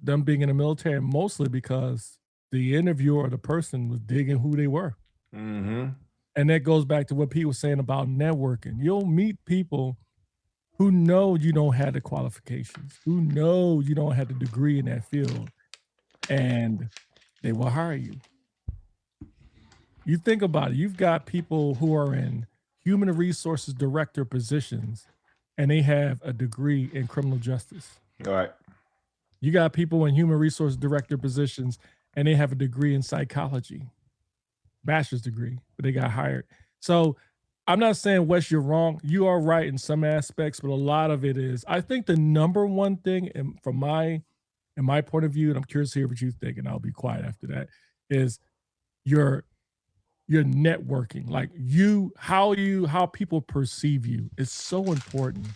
them being in the military, mostly because the interviewer or the person was digging who they were. Mm-hmm. And that goes back to what Pete was saying about networking. You'll meet people who know you don't have the qualifications, who know you don't have the degree in that field, and they will hire you. You think about it, you've got people who are in human resources director positions and they have a degree in criminal justice. All right. You got people in human resource director positions and they have a degree in psychology, bachelor's degree, but they got hired. So I'm not saying, Wes, you're wrong. You are right in some aspects, but a lot of it is, I think the number one thing from my point of view, and I'm curious to hear what you think, and I'll be quiet after that, is your networking. Like how people perceive you is so important.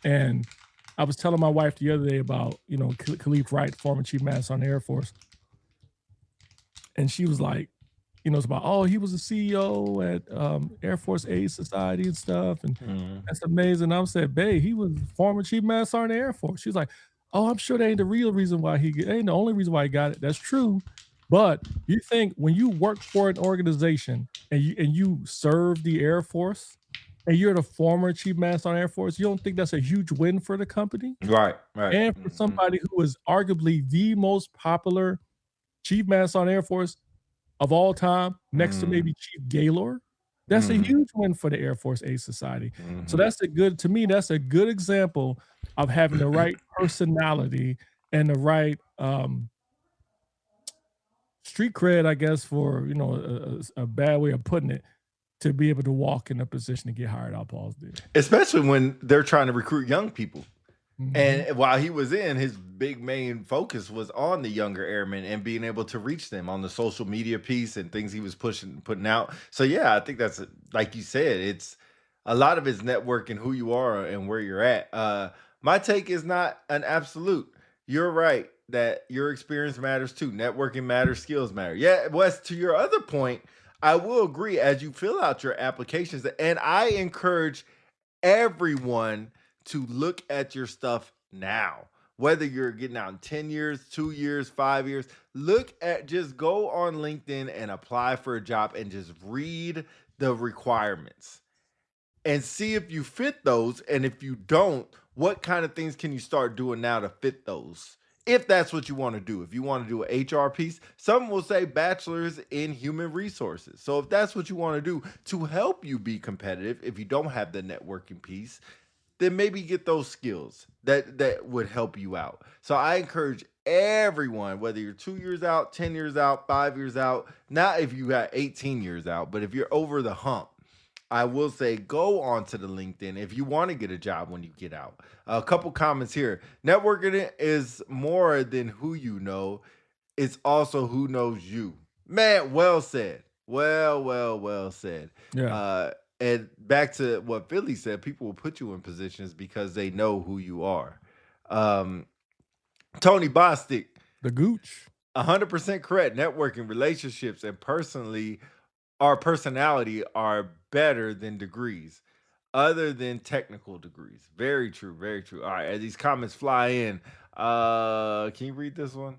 And I was telling my wife the other day about, Khalif Wright, former chief master sergeant Air Force. And she was like, it's about, oh, he was a CEO at Air Force Aid Society and stuff. And that's amazing. I said, babe, he was former chief master sergeant Air Force. She's like, oh, I'm sure that ain't the real reason why ain't the only reason why he got it. That's true. But you think when you work for an organization and you serve the Air Force and you're the former chief master sergeant Air Force, you don't think that's a huge win for the company? Right. And for somebody who is arguably the most popular chief master sergeant Air Force of all time, next to maybe Chief Gaylord, that's a huge win for the Air Force Aid Society. So that's a good example of having the right personality and the right street cred, I guess, for a bad way of putting it, to be able to walk in a position to get hired out. Paul's there, especially when they're trying to recruit young people. And while he was in, his big main focus was on the younger airmen and being able to reach them on the social media piece and things he was putting out. So yeah, I think that's like you said, it's a lot of it's networking, who you are and where you're at. My take is not an absolute. You're right that your experience matters too. Networking matters, skills matter. Yeah, Wes, to your other point, I will agree as you fill out your applications, and I encourage everyone to look at your stuff now. Whether you're getting out in 10 years, 2 years, 5 years, just go on LinkedIn and apply for a job and just read the requirements and see if you fit those. And if you don't, what kind of things can you start doing now to fit those? If that's what you want to do. If you want to do an HR piece, some will say bachelor's in human resources. So if that's what you want to do to help you be competitive, if you don't have the networking piece, then maybe get those skills that would help you out. So I encourage everyone, whether you're 2 years out, 10 years out, 5 years out, not if you got 18 years out, but if you're over the hump, I will say go on to the LinkedIn if you want to get a job when you get out. A couple comments here. Networking is more than who you know. It's also who knows you. Man, well said. Well said. Yeah. And back to what Philly said, people will put you in positions because they know who you are. Tony Bostic, the gooch, 100% correct. Networking, relationships, and our personality are better than degrees, other than technical degrees. Very true. Very true. All right, as these comments fly in, can you read this one?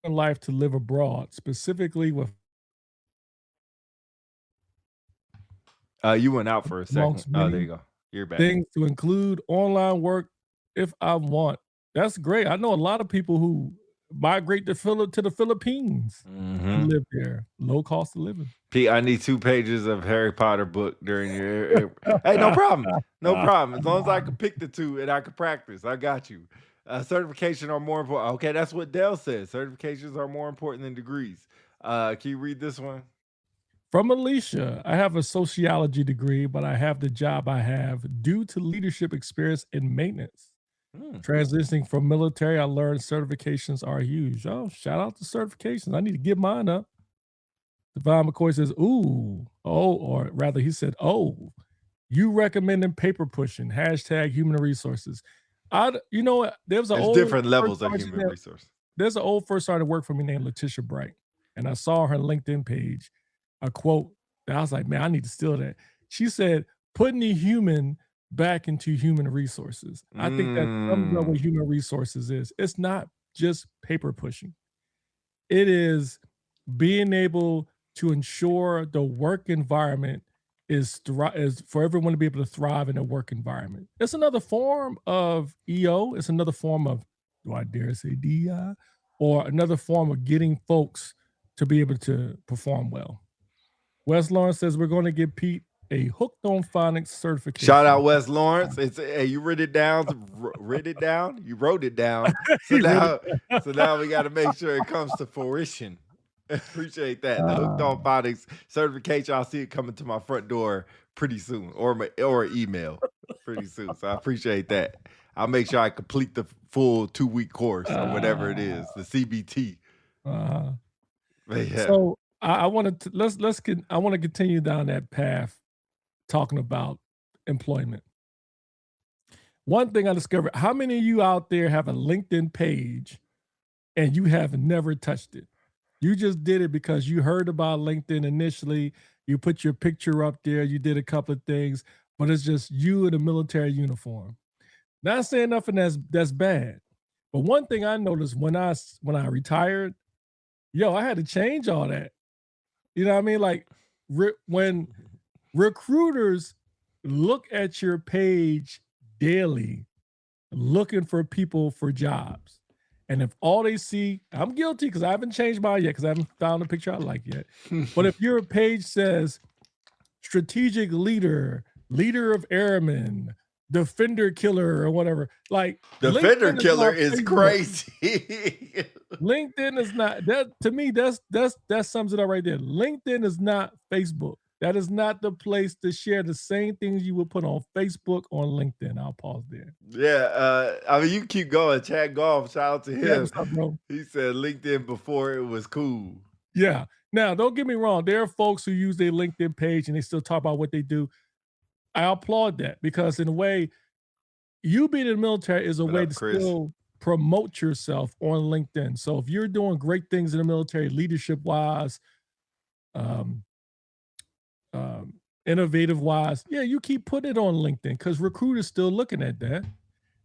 Life to live abroad, specifically with. You went out for a second. Oh, there you go. You're back. Things to include online work if I want. That's great. I know a lot of people who migrate to the Philippines and live there. Low cost of living. Pete, I need 2 pages of Harry Potter book during your. Hey, no problem. No problem. As long as I can pick the 2 and I can practice, I got you. Certification are more important. Okay, that's what Dell says. Certifications are more important than degrees. Can you read this one? From Alicia, I have a sociology degree, but I have the job I have due to leadership experience in maintenance. Transitioning from military, I learned certifications are huge. Oh, shout out to certifications. I need to get mine up. Devon McCoy says, ooh, oh, or rather, he said, oh, you recommending paper pushing, hashtag human resources. You know what? There's different levels of human resource. There's an old first sergeant work for me named Letitia Bright. And I saw her LinkedIn page, a quote that I was like, man, I need to steal that. She said, putting the human back into human resources. I think that sums up what human resources is. It's not just paper pushing. It is being able to ensure the work environment is for everyone to be able to thrive in a work environment. It's another form of EO. It's another form of, do I dare say DI, or another form of getting folks to be able to perform well. Wes Lawrence says we're going to give Pete a hooked on phonics certification. Shout out Wes Lawrence. It's you wrote it down. You wrote it down. So now we got to make sure it comes to fruition. Appreciate that. The hooked on phonics certification. I'll see it coming to my front door pretty soon, or email pretty soon. So I appreciate that. I'll make sure I complete the full 2-week course or whatever it is, the CBT. Yeah. So I want to I want to continue down that path, talking about employment. One thing I discovered: how many of you out there have a LinkedIn page and you have never touched it? You just did it because you heard about LinkedIn initially. You put your picture up there. You did a couple of things, but it's just you in a military uniform. Not saying nothing that's bad, but one thing I noticed when I retired, I had to change all that. You know what I mean? Like when recruiters look at your page daily, looking for people for jobs. And if all they see, I'm guilty because I haven't changed mine yet because I haven't found a picture I like yet. But if your page says strategic leader, leader of airmen, defender killer, or whatever, like defender killer is crazy. LinkedIn is not that. To me, that sums it up right there. LinkedIn is not Facebook. That is not the place to share the same things you would put on Facebook on LinkedIn. I'll pause there. Yeah, I mean, you keep going. Chad Golf, shout out to him. Yeah, what's up, bro? He said LinkedIn before it was cool. Yeah. Now, don't get me wrong. There are folks who use their LinkedIn page and they still talk about what they do. I applaud that because in a way, you being in the military is a way to still promote yourself on LinkedIn. So if you're doing great things in the military, leadership-wise, innovative-wise, you keep putting it on LinkedIn because recruiters still looking at that.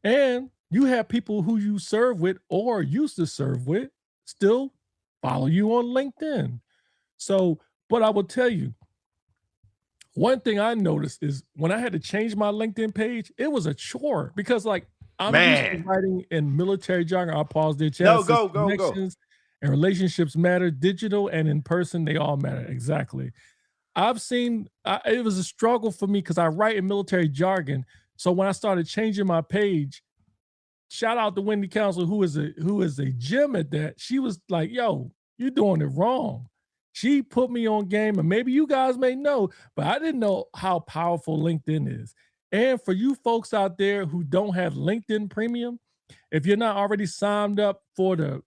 And you have people who you serve with or used to serve with still follow you on LinkedIn. So, but I will tell you, one thing I noticed is when I had to change my LinkedIn page, it was a chore because I'm used to writing in military jargon. I'll pause there. No, go. And relationships matter, digital and in person, they all matter. Exactly. I've seen it was a struggle for me because I write in military jargon. So when I started changing my page, shout out to Wendy Council, who is a gem at that. She was like, yo, you're doing it wrong. She put me on game, and maybe you guys may know, but I didn't know how powerful LinkedIn is. And for you folks out there who don't have LinkedIn Premium, if you're not already signed up for the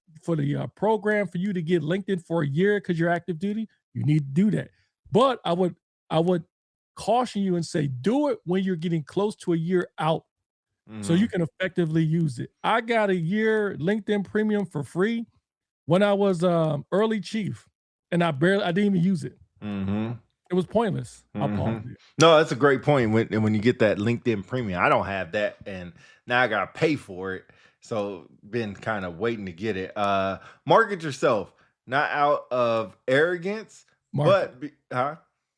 program for you to get LinkedIn for a year because you're active duty, you need to do that. But I would caution you and say, do it when you're getting close to a year out so you can effectively use it. I got a year LinkedIn Premium for free when I was early chief, and I didn't even use it. It was pointless. I'll pause it. No, that's a great point. When you get that LinkedIn Premium, I don't have that, and now I gotta pay for it. So been kind of waiting to get it. Market yourself, not out of arrogance, market.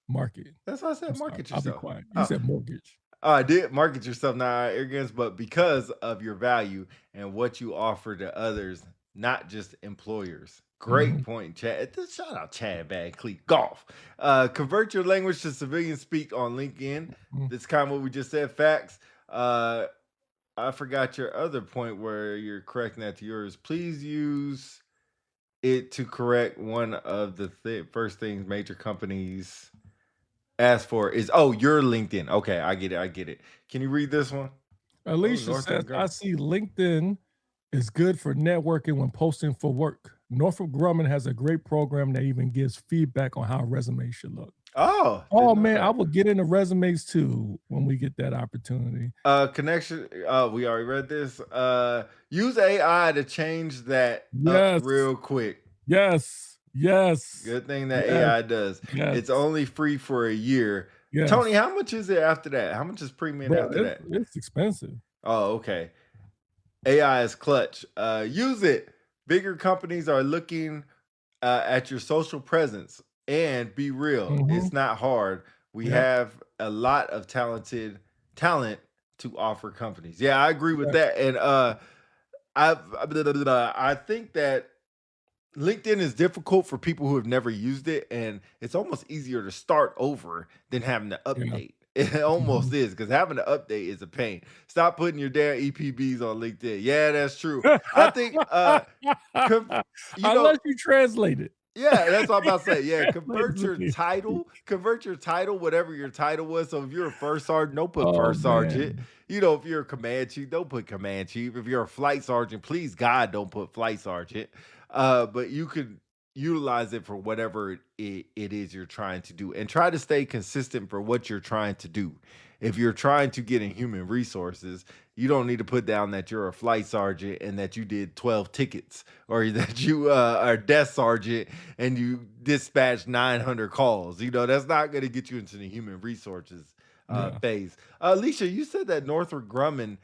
Market. That's what I said. Market yourself. I'll be quiet. You said mortgage. I did market yourself, not out of arrogance, but because of your value and what you offer to others, not just employers. Great point, Chad. Shout out Chad Badcleat Golf. Convert your language to civilian speak on LinkedIn. That's kind of what we just said. Facts. I forgot your other point where you're correcting that to yours. Please use it to correct one of the first things major companies ask for is your LinkedIn. Okay, I get it. Can you read this one? Alicia says, Northrop I Grumman. see LinkedIn is good for networking when posting for work. Northrop Grumman has a great program that even gives feedback on how a resume should look. Oh Man, I will get into resumes too when we get that opportunity. Connection. We already read this. Use AI to change that up Yes, real quick. yes, yes, Good thing that yes, AI does. yes, It's only free for a year. yes. Tony, how much is it after that? How much is premium Bro, after that? it's expensive. Oh, okay. AI is clutch. Use it. Bigger companies are looking at your social presence, and be real. It's not hard. We have a lot of talent to offer companies. Yeah, I agree with that. And I think that LinkedIn is difficult for people who have never used it, and it's almost easier to start over than having to update. It almost is, because having to update is a pain. Stop putting your damn EPBs on LinkedIn. Yeah, that's true. I think Unless you translate it. yeah, that's what I'm about to say. Yeah, Translate convert your title, whatever your title was. So if you're a first sergeant, don't put Oh, first sergeant. man. If you're a command chief, don't put command chief. If you're a flight sergeant, please God, don't put flight sergeant. But you could utilize it for whatever it is you're trying to do, and try to stay consistent for what you're trying to do. If you're trying to get in human resources, you don't need to put down that you're a flight sergeant and that you did 12 tickets, or that you are a desk sergeant and you dispatched 900 calls. That's not going to get you into the human resources phase. Alicia, you said that Northrop Grumman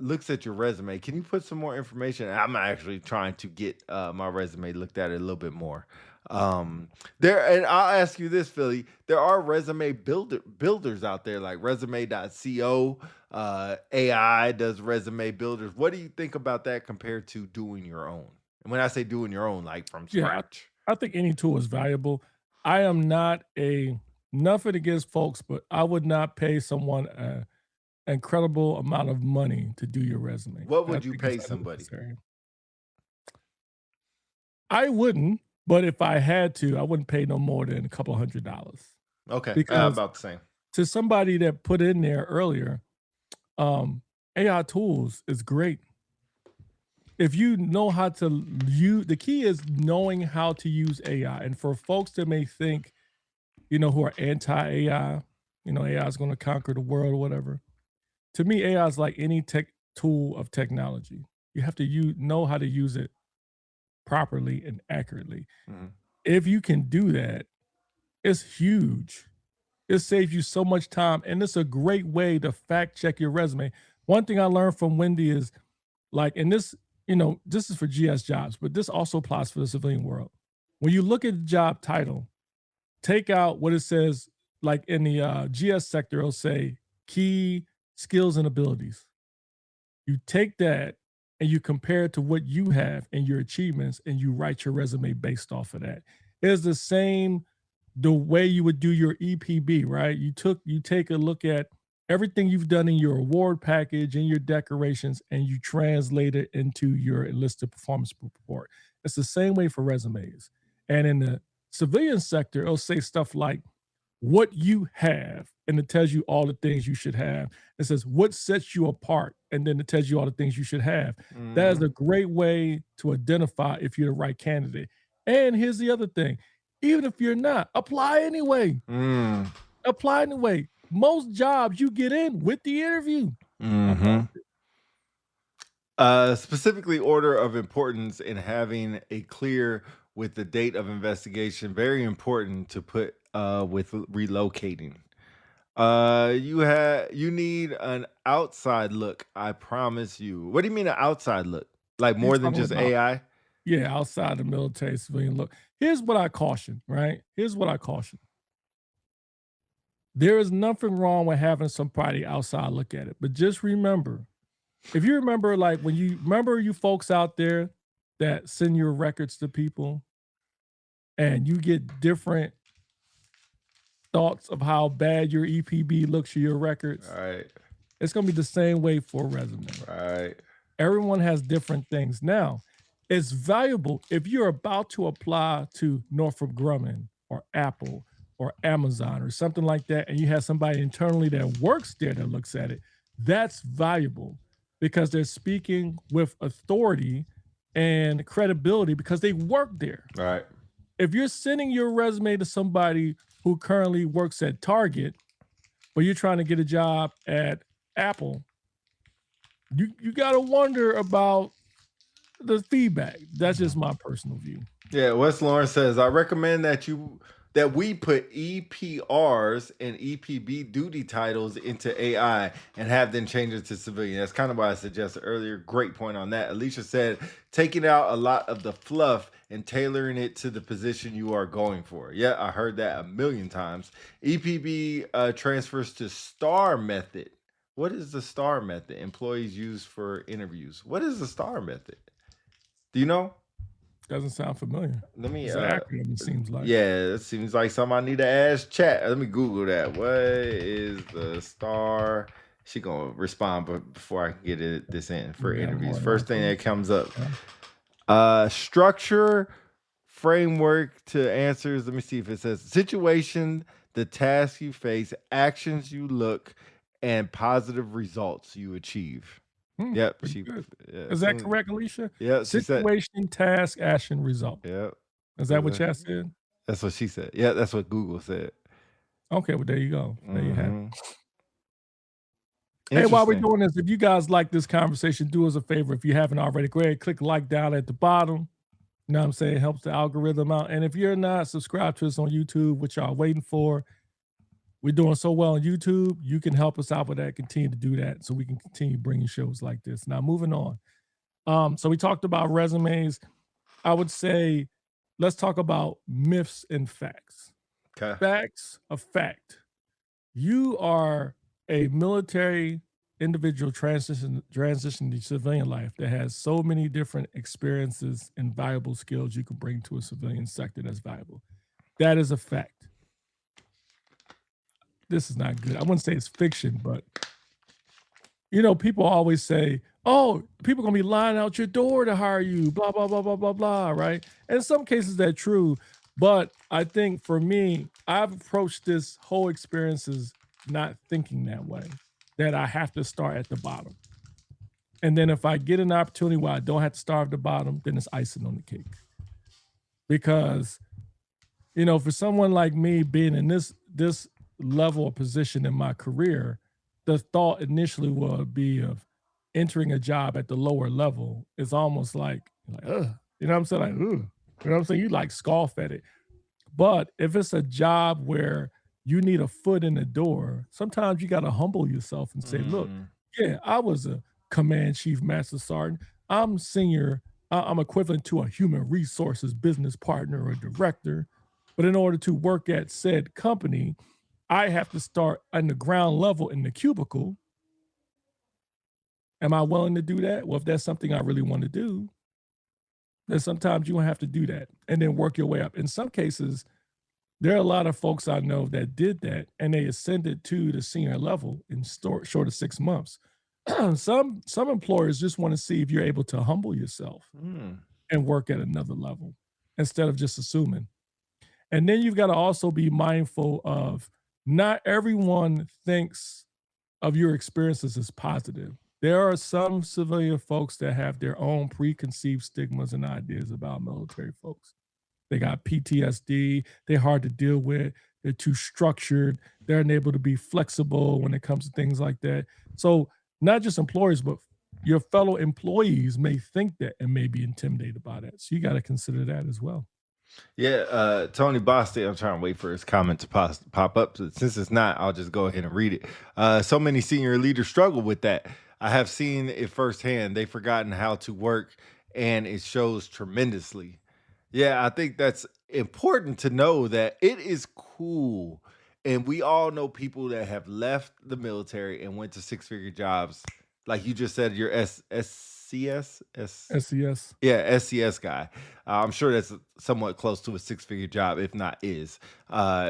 looks at your resume. Can you put some more information? I'm actually trying to get my resume looked at a little bit more. And I'll ask you this, Philly. There are resume builders out there like resume.co. AI does resume builders. What do you think about that compared to doing your own? And when I say doing your own, like from scratch. I think any tool is valuable. I am not nothing against folks, but I would not pay someone an incredible amount of money to do your resume. What would you pay somebody? I wouldn't, but if I had to, I wouldn't pay no more than a couple $100. Okay, because about the same. To somebody that put in there earlier, AI tools is great. If you know how to use, the key is knowing how to use AI. And for folks that may think, who are anti-AI, AI is going to conquer the world or whatever. To me, AI is like any tech tool of technology. You have to know how to use it properly and accurately. If you can do that, it's huge. It saves you so much time, and it's a great way to fact check your resume. One thing I learned from Wendy is, and this, this is for GS jobs, but this also applies for the civilian world. When you look at the job title, take out what it says, like in the GS sector, it'll say key skills and abilities. You take that and you compare it to what you have and your achievements, and you write your resume based off of that. It's the same the way you would do your EPB, right? You take a look at everything you've done in your award package and your decorations, and you translate it into your enlisted performance report. It's the same way for resumes. And in the civilian sector, it'll say stuff like what you have, and it tells you all the things you should have. It says what sets you apart, and then it tells you all the things you should have. That is a great way to identify if you're the right candidate. And here's the other thing. Even if you're not, apply anyway. Apply anyway. Most jobs you get in with the interview. Specifically, order of importance in having a clear with the date of investigation. Very important to put with relocating. You need an outside look. I promise you. What do you mean an outside look? Like more than just AI? Yeah, outside the military civilian look. Here's what I caution, right? Here's what I caution. There is nothing wrong with having somebody outside look at it, but just remember, if you remember, like when you remember you folks out there that send your records to people and you get different thoughts of how bad your EPB looks for your records. Right. It's going to be the same way for a resume. Right. Everyone has different things. Now, It's valuable if you're about to apply to Northrop Grumman or Apple or Amazon or something like that, and you have somebody internally that works there that looks at it. That's valuable because they're speaking with authority and credibility because they work there. Right. If you're sending your resume to somebody who currently works at Target, but you're trying to get a job at Apple, you got to wonder about the feedback. That's just my personal view. Yeah, Wes Lawrence says, I recommend that we put EPRs and EPB duty titles into AI and have them change it to civilian. That's kind of what I suggested earlier. Great point on that. Alicia said, taking out a lot of the fluff and tailoring it to the position you are going for. Yeah, I heard that a million times. EPB transfers to STAR method. What is the STAR method employees use for interviews? What is the STAR method? Do you know? Doesn't sound familiar. Let me. It's an acronym, it seems like. Yeah, it seems like something I need to ask chat. Let me Google that. What is the STAR? She gonna respond, but before I can get this in for interviews, first thing that comes up, structure, framework to answers. Let me see if it says situation, the task you face, actions you look, and positive results you achieve. Yep. Is that correct, Alicia? Yeah. Situation, task, action, result. Yep. Is that what chat said? That's what she said. Yeah, that's what Google said. Okay, well, there you go. There you have it. Hey, while we're doing this, if you guys like this conversation, do us a favor. If you haven't already, go ahead, click like down at the bottom. You know what I'm saying? It helps the algorithm out. And if you're not subscribed to us on YouTube, which y'all waiting for, we're doing so well on YouTube. You can help us out with that. Continue to do that so we can continue bringing shows like this. Now, moving on. So we talked about resumes. I would say let's talk about myths and facts. Okay. Facts of fact. You are a military individual transition to civilian life that has so many different experiences and valuable skills you can bring to a civilian sector that's valuable. That is a fact. This is not good. I wouldn't say it's fiction, but you know, people always say, oh, people are gonna be lining out your door to hire you, blah, blah, blah, blah, blah, blah, right? And in some cases that's true, but I think for me, I've approached this whole experience as not thinking that way, that I have to start at the bottom. And then if I get an opportunity where I don't have to start at the bottom, then it's icing on the cake. Because, you know, for someone like me being in this level of position in my career, the thought initially would be of entering a job at the lower level is almost like ugh. You know what I'm saying? Like, ugh. You know what I'm saying? You like scoff at it. But if it's a job where you need a foot in the door, sometimes you got to humble yourself and say, look, yeah, I was a command chief master sergeant. I'm senior. I'm equivalent to a human resources business partner or director. But in order to work at said company, I have to start on the ground level in the cubicle. Am I willing to do that? Well, if that's something I really want to do, then sometimes you have to do that and then work your way up. In some cases, there are a lot of folks I know that did that and they ascended to the senior level in short of 6 months. Some employers just want to see if you're able to humble yourself and work at another level instead of just assuming. And then you've got to also be mindful of not everyone thinks of your experiences as positive. There are some civilian folks that have their own preconceived stigmas and ideas about military folks. They got PTSD. They're hard to deal with. They're too structured. They're unable to be flexible when it comes to things like that. So not just employers, but your fellow employees may think that and may be intimidated by that. So you got to consider that as well. Yeah, Tony Boston, I'm trying to wait for his comment to pop up. So since it's not, I'll just go ahead and read it. So many senior leaders struggle with that. I have seen it firsthand. They've forgotten how to work, and it shows tremendously. Yeah, I think that's important to know that it is cool. And we all know people that have left the military and went to six-figure jobs. Like you just said, your SCS? SCS. Yeah, SCS guy. I'm sure that's somewhat close to a six-figure job, if not is.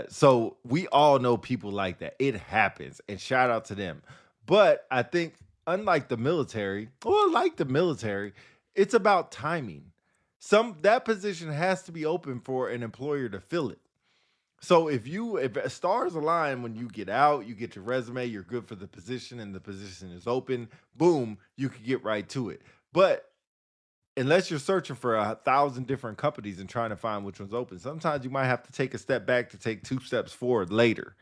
So we all know people like that. It happens, and shout out to them. But I think, unlike the military, or like the military, it's about timing. that position has to be open for an employer to fill it. So if stars align when you get out, you get your resume, you're good for the position, and the position is open, boom, you can get right to it. But unless you're searching for 1,000 different companies and trying to find which one's open, sometimes you might have to take a step back to take 2 steps forward later,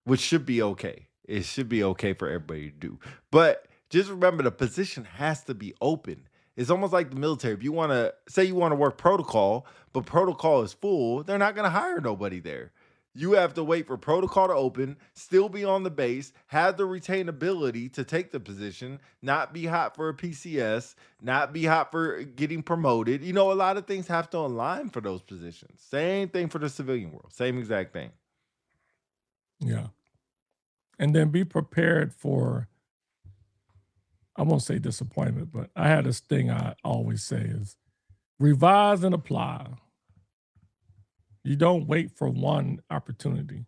which should be okay. It should be okay for everybody to do. But just remember, the position has to be open. It's almost like the military. If you want to say you want to work protocol, but protocol is full, they're not going to hire nobody there. You have to wait for protocol to open, still be on the base, have the retainability to take the position, not be hot for a PCS, not be hot for getting promoted. You know, a lot of things have to align for those positions. Same thing for the civilian world. Same exact thing. Yeah. And then be prepared for, I won't say disappointment, but I had this thing I always say is revise and apply. You don't wait for one opportunity.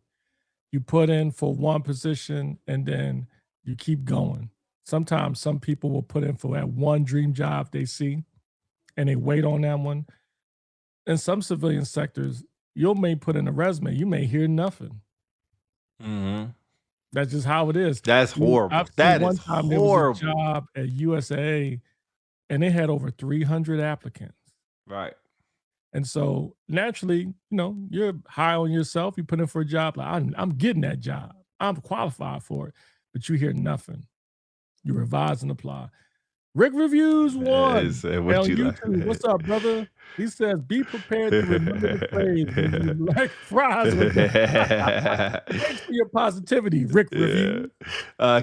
You put in for one position and then you keep going. Sometimes some people will put in for that one dream job they see and they wait on that one. In some civilian sectors, you may put in a resume, you may hear nothing. Mm-hmm. That's just how it is. That's horrible. I've seen one time there was a job at USA and they had over 300 applicants. Right. And so naturally, you know, you're high on yourself. You put in for a job, like I'm getting that job. I'm qualified for it, but you hear nothing. You revise and apply. Rick Reviews one. What you YouTube. Like? What's up, brother? He says, be prepared to remember the phrase when you like fries with Thanks for your positivity, Rick Reviews.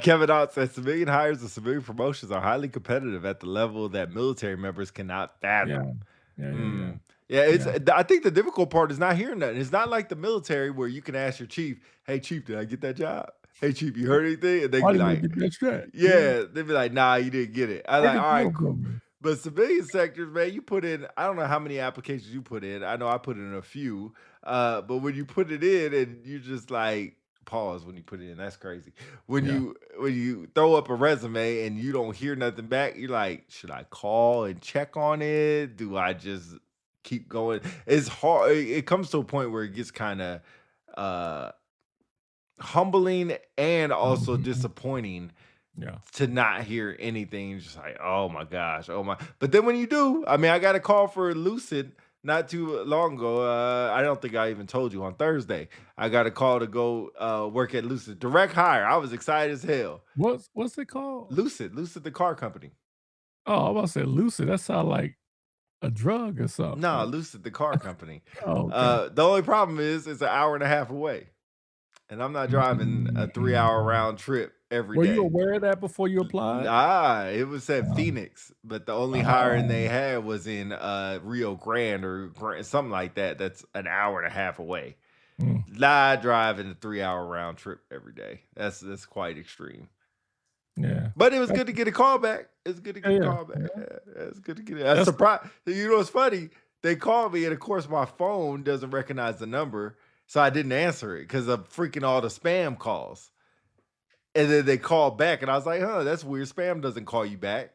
Kevin Ott says, civilian hires and civilian promotions are highly competitive at the level that military members cannot fathom. Yeah. I think the difficult part is not hearing nothing. It's not like the military where you can ask your chief, hey, chief, did I get that job? Hey, chief, you heard anything? And they be like, yeah, they'd be like, nah, you didn't get it. I'm like, all right, cool. But civilian sectors, man, you put in, I don't know how many applications you put in. I know I put in a few. But when you put it in and you just like, pause when you put it in, that's crazy. When you throw up a resume and you don't hear nothing back, you're like, should I call and check on it? Do I just keep going? It's hard. It comes to a point where it gets kind of humbling and also disappointing to not hear anything. Just like, oh my gosh, oh my. But then when you do, I mean, I got a call for Lucid not too long ago. I don't think I even told you on Thursday. I got a call to go work at Lucid. Direct hire. I was excited as hell. What's it called? Lucid, the car company. Oh, I was about to say Lucid. That sounds like a drug or something. No, Lucid, the car company. Okay. The only problem is it's an hour and a half away. And I'm not driving a 3-hour round trip every day. Were you aware of that before you applied? Nah, it was at Phoenix, but the only hiring they had was in Rio Grande or something like that. That's an hour and a half away. Not driving a 3-hour round trip every day. That's quite extreme. Yeah. But it was good to get a call back. It's good to get a call back. Yeah, it's good to get it. I'm surprised. You know what's funny? They called me, and of course, my phone doesn't recognize the number. So I didn't answer it because of freaking all the spam calls. And then they called back and I was like, that's weird. Spam doesn't call you back.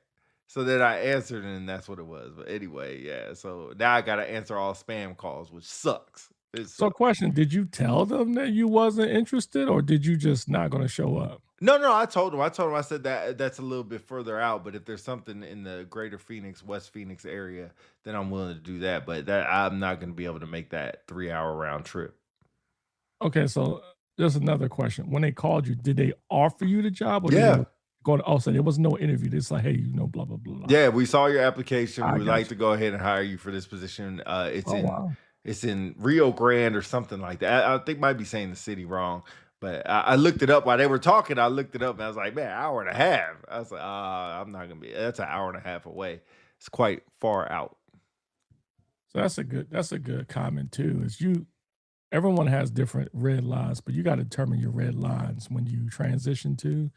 So then I answered and that's what it was. But anyway, yeah. So now I got to answer all spam calls, which sucks. So question, did you tell them that you wasn't interested or did you just not going to show up? No, I told them. I said that's a little bit further out, but if there's something in the greater Phoenix, West Phoenix area, then I'm willing to do that. But I'm not going to be able to make that 3-hour round trip. Okay, so just another question. When they called you, did they offer you the job? Or so there was no interview. It's like, hey, blah, blah, blah. Yeah, we saw your application. We'd like to go ahead and hire you for this position. It's in Rio Grande or something like that. I think might be saying the city wrong. But I looked it up while they were talking. I looked it up and I was like, man, hour and a half. I was like, I'm not going to be. That's an hour and a half away. It's quite far out. So that's a good comment too. Everyone has different red lines, but you got to determine your red lines when you transition to.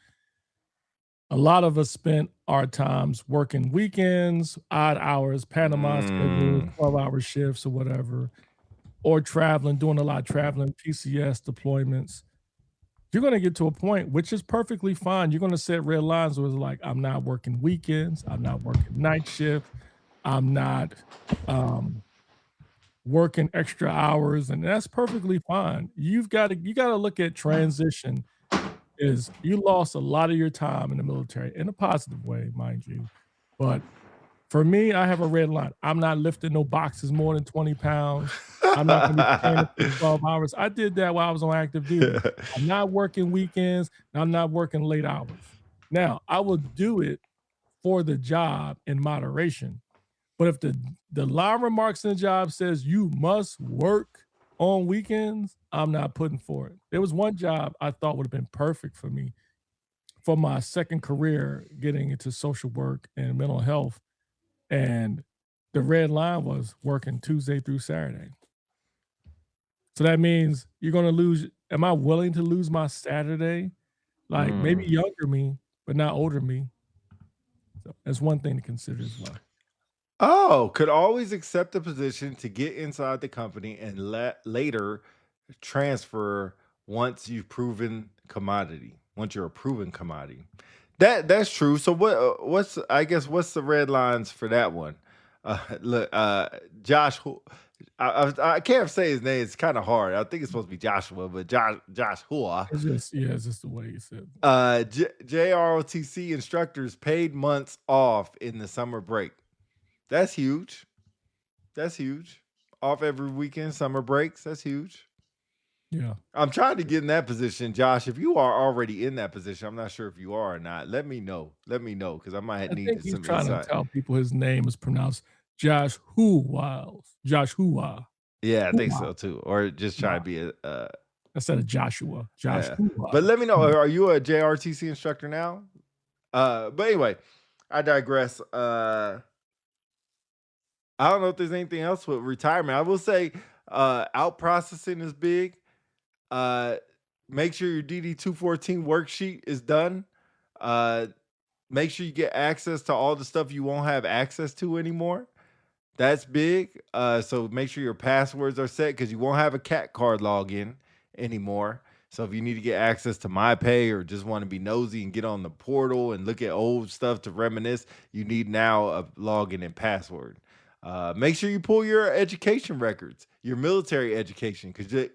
A lot of us spent our times working weekends, odd hours, Panama schedule, 12-hour shifts or whatever, or traveling, doing a lot of traveling, PCS deployments. You're going to get to a point, which is perfectly fine. You're going to set red lines where it's like, I'm not working weekends. I'm not working night shift. I'm not working extra hours, and that's perfectly fine. You gotta look at transition is you lost a lot of your time in the military in a positive way, mind you. But for me, I have a red line. I'm not lifting no boxes more than 20 pounds. I'm not gonna be standing for 12 hours. I did that while I was on active duty. I'm not working weekends, and I'm not working late hours. Now, I will do it for the job in moderation. But if the line remarks in the job says you must work on weekends, I'm not putting for it. There was one job I thought would have been perfect for me for my second career getting into social work and mental health. And the red line was working Tuesday through Saturday. So that means you're going to lose. Am I willing to lose my Saturday? Like maybe younger me, but not older me. So that's one thing to consider as well. Oh, could always accept a position to get inside the company and later transfer once you've proven commodity. Once you're a proven commodity, that's true. So what's I guess what's the red lines for that one? Look, Josh, I can't say his name. It's kind of hard. I think it's supposed to be Joshua, but Joshua. It's just the way you said. JROTC instructors paid months off in the summer break. That's huge. That's huge. Off every weekend, summer breaks. That's huge. Yeah. I'm trying to get in that position, Josh. If you are already in that position, I'm not sure if you are or not. Let me know. Let me know because I might I need think he's some trying to insight. tell people his name is pronounced Joshua. Joshua. Yeah, I think so too. Or just try to be instead of Joshua. Joshua. But let me know. Are you a JRTC instructor now? But anyway, I digress. I don't know if there's anything else with retirement. I will say out processing is big. Make sure your DD-214 worksheet is done. Make sure you get access to all the stuff you won't have access to anymore. That's big. So make sure your passwords are set because you won't have a cat card login anymore. So if you need to get access to MyPay or just want to be nosy and get on the portal and look at old stuff to reminisce, you need now a login and password. Make sure you pull your education records, your military education, because you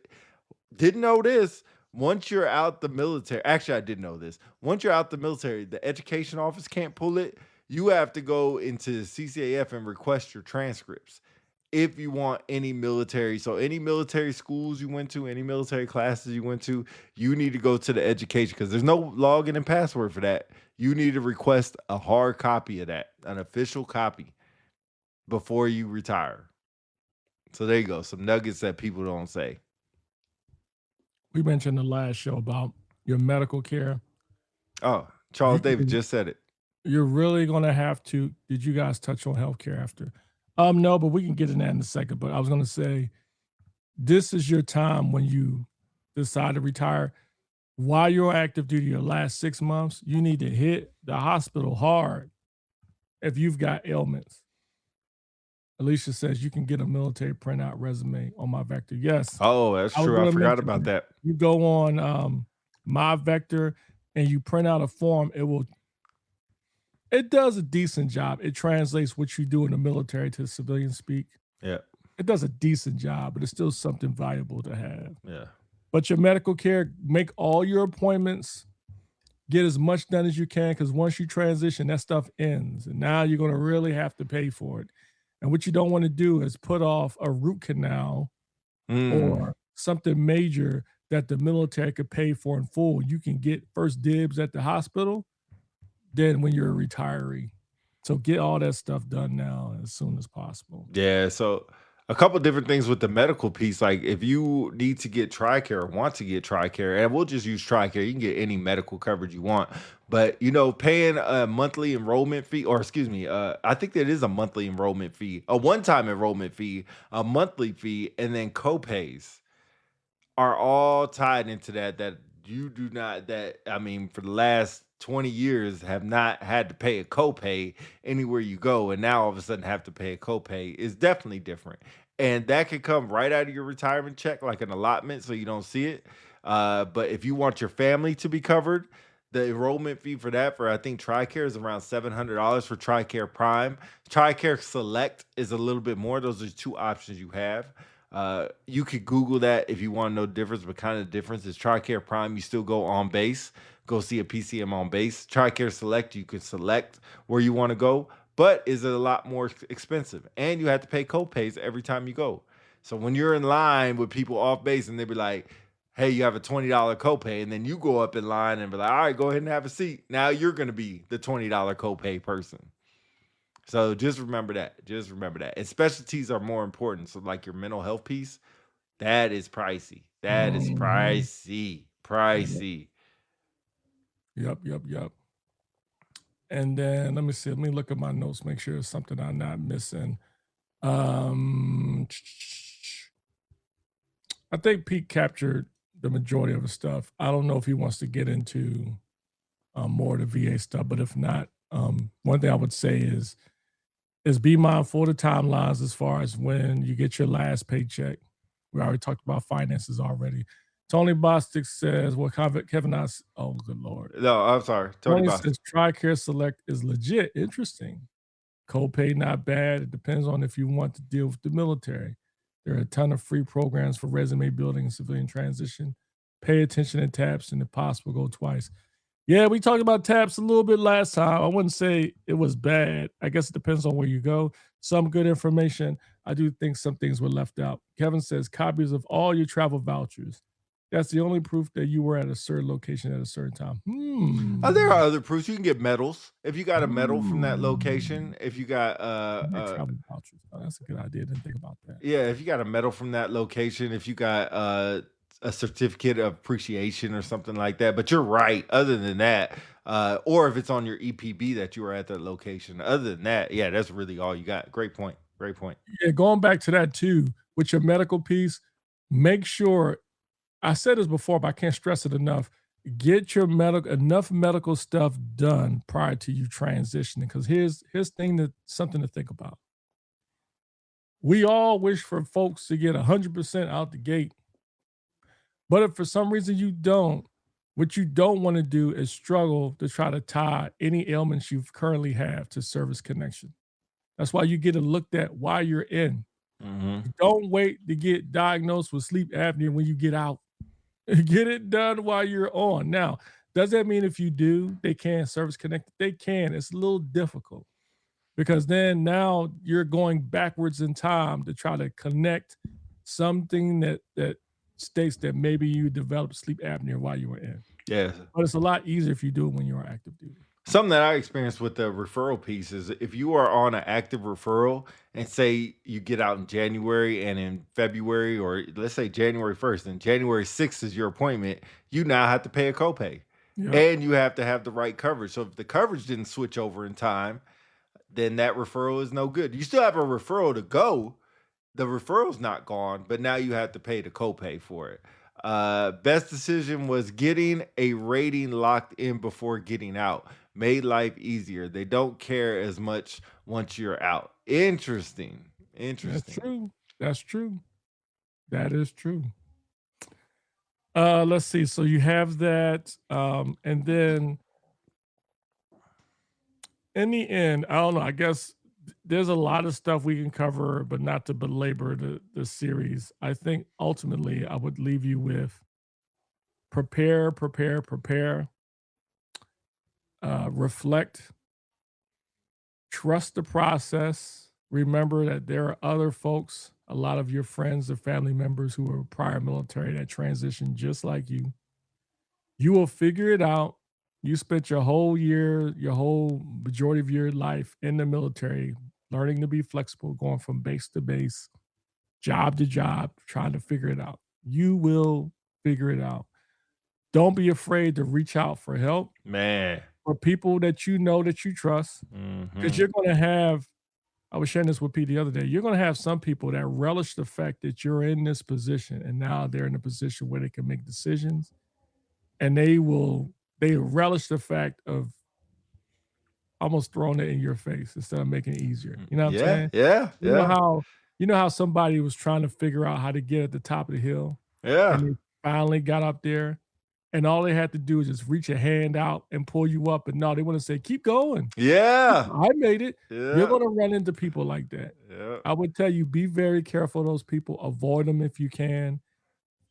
didn't know this. Once you're out the military, actually, I did know this. Once you're out the military, the education office can't pull it. You have to go into CCAF and request your transcripts if you want any military. So any military schools you went to, any military classes you went to, you need to go to the education because there's no login and password for that. You need to request a hard copy of that, an official copy before you retire. So there you go. Some nuggets that people don't say. We mentioned the last show about your medical care. Oh, Charles David just said it. You're really going to have to. Did you guys touch on healthcare after? No, but we can get in that in a second. But I was going to say, this is your time when you decide to retire. While you're on active duty, your last 6 months, you need to hit the hospital hard if you've got ailments. Alicia says you can get a military printout resume on My Vector. Yes. Oh, that's true. I forgot about that. You go on My Vector and you print out a form. It does a decent job. It translates what you do in the military to civilian speak. Yeah. It does a decent job, but it's still something valuable to have. Yeah. But your medical care, make all your appointments, get as much done as you can, because once you transition, that stuff ends. And now you're going to really have to pay for it. And what you don't want to do is put off a root canal or something major that the military could pay for in full. You can get first dibs at the hospital, then when you're a retiree. So get all that stuff done now as soon as possible. Yeah. So a couple different things with the medical piece. Like if you need to get TRICARE or want to get TRICARE, and we'll just use TRICARE, you can get any medical coverage you want. But, paying a monthly enrollment fee, or excuse me, I think that is a monthly enrollment fee, a one-time enrollment fee, a monthly fee, and then copays are all tied into that you do not, for the last 20 years have not had to pay a copay anywhere you go, and now all of a sudden have to pay a copay is definitely different. And that could come right out of your retirement check, like an allotment, so you don't see it. But if you want your family to be covered, The enrollment fee for that for I think TRICARE is around $700 for TRICARE Prime. TRICARE Select is a little bit more. Those are two options you have. You could Google that if you want to know the difference, but kind of the difference is TRICARE Prime, you still go on base, go see a PCM on base. TRICARE Select, you can select where you want to go, but is it a lot more expensive? And you have to pay copays every time you go. So when you're in line with people off base and they be like, hey, you have a $20 copay, and then you go up in line and be like, all right, go ahead and have a seat. Now you're going to be the $20 copay person. So just remember that. Just remember that. And specialties are more important. So like your mental health piece, that is pricey. That is pricey. Pricey. Yep. And then let me see. Let me look at my notes, make sure it's something I'm not missing. I think Pete captured the majority of the stuff. I don't know if he wants to get into more of the VA stuff, but if not, one thing I would say is be mindful of the timelines as far as when you get your last paycheck. We already talked about finances already. Tony Bostic says, well, Kevin, oh, good Lord. No, I'm sorry. Tony Bostic says TRICARE Select is legit. Interesting. Copay, not bad. It depends on if you want to deal with the military. There are a ton of free programs for resume building and civilian transition. Pay attention to TAPS and if possible, go twice. Yeah, we talked about TAPS a little bit last time. I wouldn't say it was bad. I guess it depends on where you go. Some good information. I do think some things were left out. Kevin says copies of all your travel vouchers. That's the only proof that you were at a certain location at a certain time. There are other proofs. You can get medals if you got a medal from that location. If you got travel vouchers. Oh, that's a good idea. Didn't think about that. Yeah, if you got a medal from that location, if you got a certificate of appreciation or something like that. But you're right. Other than that, or if it's on your EPB that you were at that location. Other than that, yeah, that's really all you got. Great point. Great point. Yeah, going back to that too, with your medical piece, make sure. I said this before, but I can't stress it enough. Get your enough medical stuff done prior to you transitioning. Because here's something to think about. We all wish for folks to get 100% out the gate. But if for some reason you don't, what you don't want to do is struggle to try to tie any ailments you currently have to service connection. That's why you get it looked at while you're in. Don't wait to get diagnosed with sleep apnea when you get out. Get it done while you're on. Now, does that mean if you do, they can service connect? They can. It's a little difficult because then now you're going backwards in time to try to connect something that states that maybe you developed sleep apnea while you were in. Yeah. But it's a lot easier if you do it when you're on active duty. Something that I experienced with the referral piece is if you are on an active referral and say you get out in January and in February, or let's say January 1st and January 6th is your appointment, you now have to pay a copay. Yep. And you have to have the right coverage. So if the coverage didn't switch over in time, then that referral is no good. You still have a referral to go. The referral's not gone, but now you have to pay the copay for it. Best decision was getting a rating locked in before getting out. Made life easier. They don't care as much once you're out. Interesting. That's true. That is true. Let's see. So you have that. And then in the end, I don't know. I guess there's a lot of stuff we can cover, but not to belabor the series. I think ultimately I would leave you with prepare. Reflect, trust the process. Remember that there are other folks, a lot of your friends or family members who are prior military that transition just like you. You will figure it out. You spent your whole year, your whole majority of your life in the military, learning to be flexible, going from base to base, job to job, trying to figure it out. You will figure it out. Don't be afraid to reach out for help. Man. For people that you know that you trust. Because you're going to have, I was sharing this with Pete the other day, you're going to have some people that relish the fact that you're in this position and now they're in a position where they can make decisions. And they relish the fact of almost throwing it in your face instead of making it easier. You know what I'm saying? Yeah. You know how somebody was trying to figure out how to get at the top of the hill? Yeah. And they finally got up there. and all they had to do is just reach a hand out and pull you up. And no, they want to say, keep going. Yeah. I made it. Yeah. You're going to run into people like that. Yeah. I would tell you, be very careful of those people. Avoid them if you can.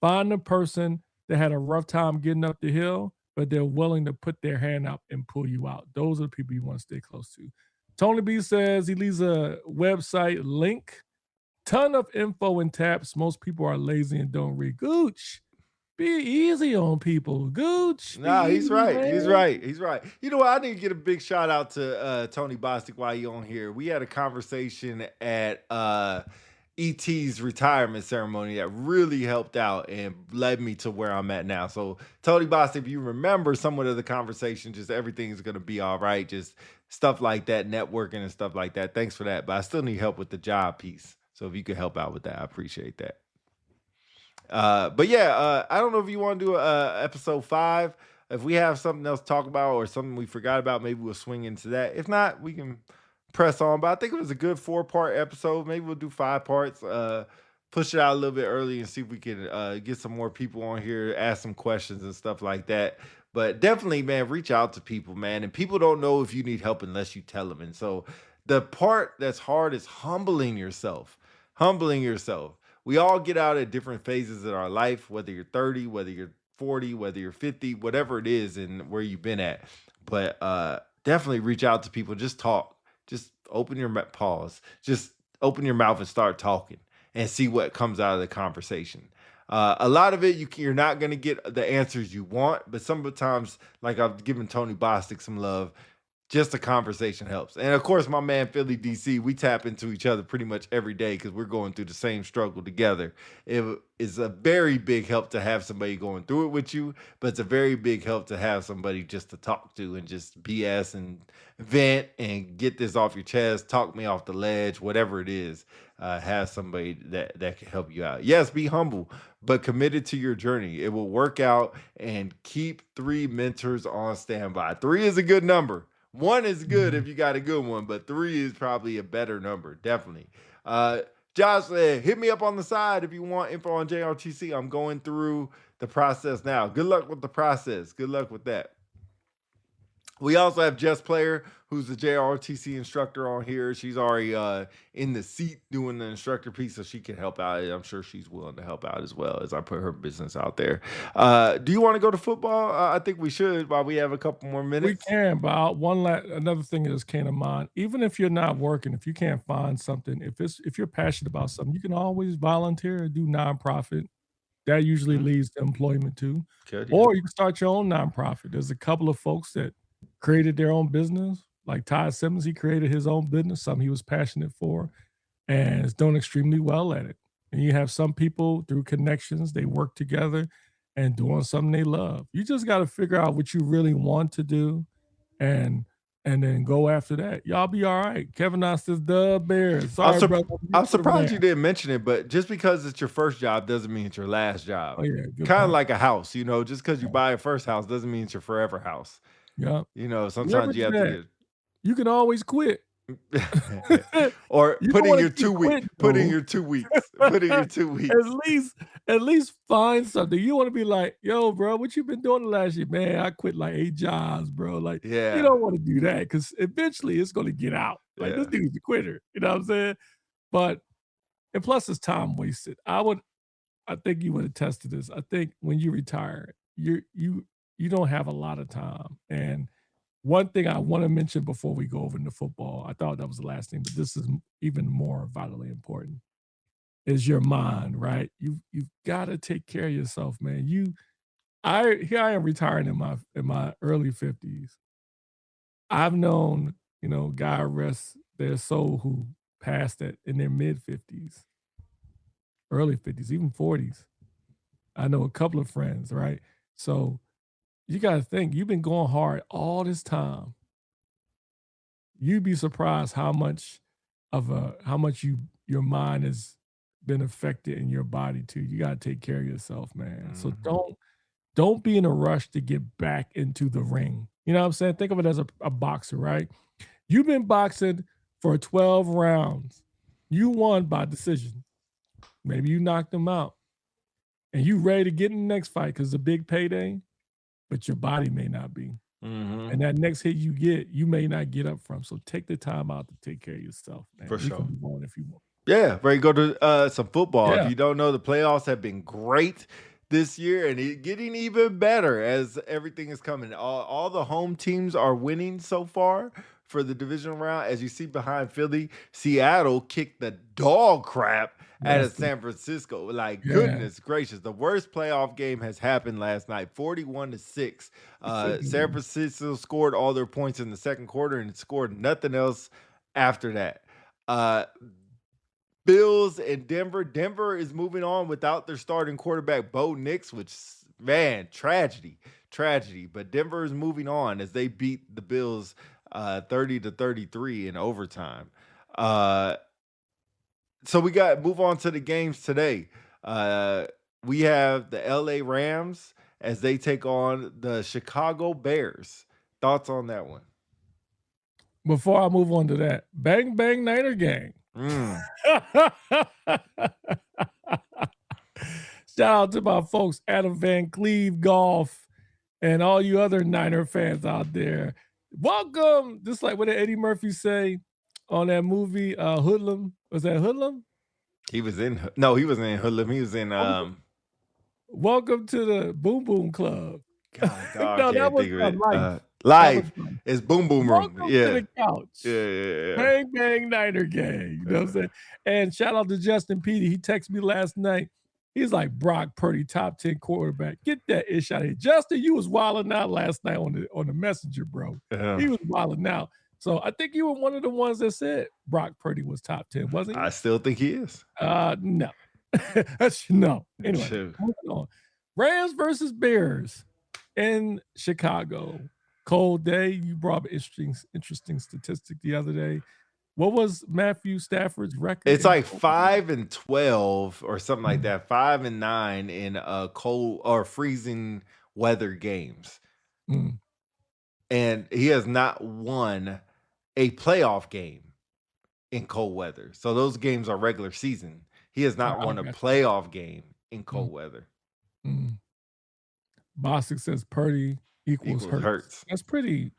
Find a person that had a rough time getting up the hill, but they're willing to put their hand out and pull you out. Those are the people you want to stay close to. Tony B says he leaves a website link. Ton of info and tabs. Most people are lazy and don't read. Gooch, be easy on people. Gooch. Nah, he's easy, right. man. He's right. He's right. You know what? I need to get a big shout out to Tony Bostic while you're on here. We had a conversation at ET's retirement ceremony that really helped out and led me to where I'm at now. So, Tony Bostic, if you remember somewhat of the conversation, just everything's going to be all right. Just stuff like that, networking and stuff like that. Thanks for that. But I still need help with the job piece. So if you could help out with that, I appreciate that. But yeah, I don't know if you want to do episode 5. If we have something else to talk about or something we forgot about, maybe we'll swing into that. If not, we can press on. But I think it was a good 4-part episode. Maybe we'll do 5 parts. Push it out a little bit early and see if we can get some more people on here, ask some questions and stuff like that. But definitely, man, reach out to people, man. And people don't know if you need help unless you tell them. And so the part that's hard is humbling yourself. Humbling yourself. We all get out at different phases in our life, whether you're 30, whether you're 40, whether you're 50, whatever it is and where you've been at. But definitely reach out to people. Just talk. Just open your pause. Just open your mouth and start talking and see what comes out of the conversation. A lot of it, you're not going to get the answers you want, but sometimes, like I've given Tony Bostic some love, just a conversation helps. And of course, my man Philly DC, we tap into each other pretty much every day because we're going through the same struggle together. It is a very big help to have somebody going through it with you, but it's a very big help to have somebody just to talk to and just BS and vent and get this off your chest, talk me off the ledge, whatever it is. Have somebody that can help you out. Yes, be humble, but committed to your journey. It will work out, and keep 3 mentors on standby. 3 is a good number. 1 is good if you got a good one, but 3 is probably a better number, definitely. Josh said, hit me up on the side if you want info on JRTC. I'm going through the process now. Good luck with the process. Good luck with that. We also have Jess Player, who's the JRTC instructor on here. She's already in the seat doing the instructor piece, so she can help out. I'm sure she's willing to help out as well as I put her business out there. Do you want to go to football? I think we should while we have a couple more minutes. We can, but another thing that just came to mind. Even if you're not working, if you can't find something, if you're passionate about something, you can always volunteer and do nonprofit. That usually leads to employment too. Good, Or you can start your own nonprofit. There's a couple of folks that created their own business. Like Todd Simmons, he created his own business, something he was passionate for, and is doing extremely well at it. And you have some people through connections, they work together and doing something they love. You just got to figure out what you really want to do and then go after that. Y'all be all right. Kevin Knox says, the Bears. Sorry, brother. I'm surprised you didn't mention it, but just because it's your first job doesn't mean it's your last job. Oh, yeah. Kind of like a house, just because you buy a first house doesn't mean it's your forever house. Yeah. Sometimes you have to get. You can always quit. Or put in your 2 weeks. Quitting, Put in your 2 weeks. Put in your 2 weeks. At least find something. You want to be like, yo, bro, what you been doing the last year? Man, I quit like 8 jobs, bro. Like, Yeah. you don't want to do that because eventually it's going to get out. Like, this dude's a quitter. You know what I'm saying? And plus it's time wasted. I think you would attest to this. I think when you retire, you don't have a lot of time. And one thing I want to mention before we go over into football, I thought that was the last thing, but this is even more vitally important, is your mind, right? You've got to take care of yourself, man. Here I am retiring in my early 50s. I've known, God rest their soul, who passed it in their mid 50s, early 50s, even 40s. I know a couple of friends, right? So you got to think, you've been going hard all this time. You'd be surprised how much your mind has been affected in your body too. You got to take care of yourself, man. Mm-hmm. So don't be in a rush to get back into the ring. You know what I'm saying? Think of it as a boxer, right? You've been boxing for 12 rounds. You won by decision. Maybe you knocked them out. And you ready to get in the next fight because it's a big payday. but your body may not be. Mm-hmm. And that next hit you get, you may not get up from. So take the time out to take care of yourself, man. For We sure. can move on if you want. Yeah, ready to go to some football. Yeah. If you don't know, the playoffs have been great this year and getting even better as everything is coming. All the home teams are winning so far for the divisional round. As you see behind Philly, Seattle kicked the dog crap out of San Francisco. Like, goodness gracious. The worst playoff game has happened last night, 41-6. San Francisco scored all their points in the second quarter and scored nothing else after that. Bills and Denver. Denver is moving on without their starting quarterback, Bo Nix, which, man, tragedy. But Denver is moving on as they beat the Bills 30-33 in overtime. So we got move on to the games today. We have the LA Rams as they take on the Chicago Bears. Thoughts on that one? Before I move on to that, bang, bang, Niner gang. Shout out to my folks, Adam Van Cleve Golf, and all you other Niner fans out there. Welcome. Just like what did Eddie Murphy say on that movie, Hoodlum? Was that Hoodlum? He wasn't in Hoodlum. He was in Welcome to the Boom Boom Club. God, no, that was Life. Life is Boom Boom Room. Welcome to the couch. Yeah. Bang Bang Niner gang. You know what I'm saying? And shout out to Justin Petey. He texted me last night. He's like, Brock Purdy, top 10 quarterback. Get that ish out of here. Justin, you was wilding out last night on the messenger, bro. He was wilding out. So I think you were one of the ones that said Brock Purdy was top 10, wasn't he? I still think he is. No. No. Anyway, moving on. Rams versus Bears in Chicago. Cold day. You brought up an interesting statistic the other day. What was Matthew Stafford's record? It's like 5-12 or something like that. 5-9 in cold or freezing weather games. And he has not won a playoff game in cold weather. So those games are regular season. He has not won a playoff game in cold weather. Bostic says Purdy equals Hurts. That's pretty.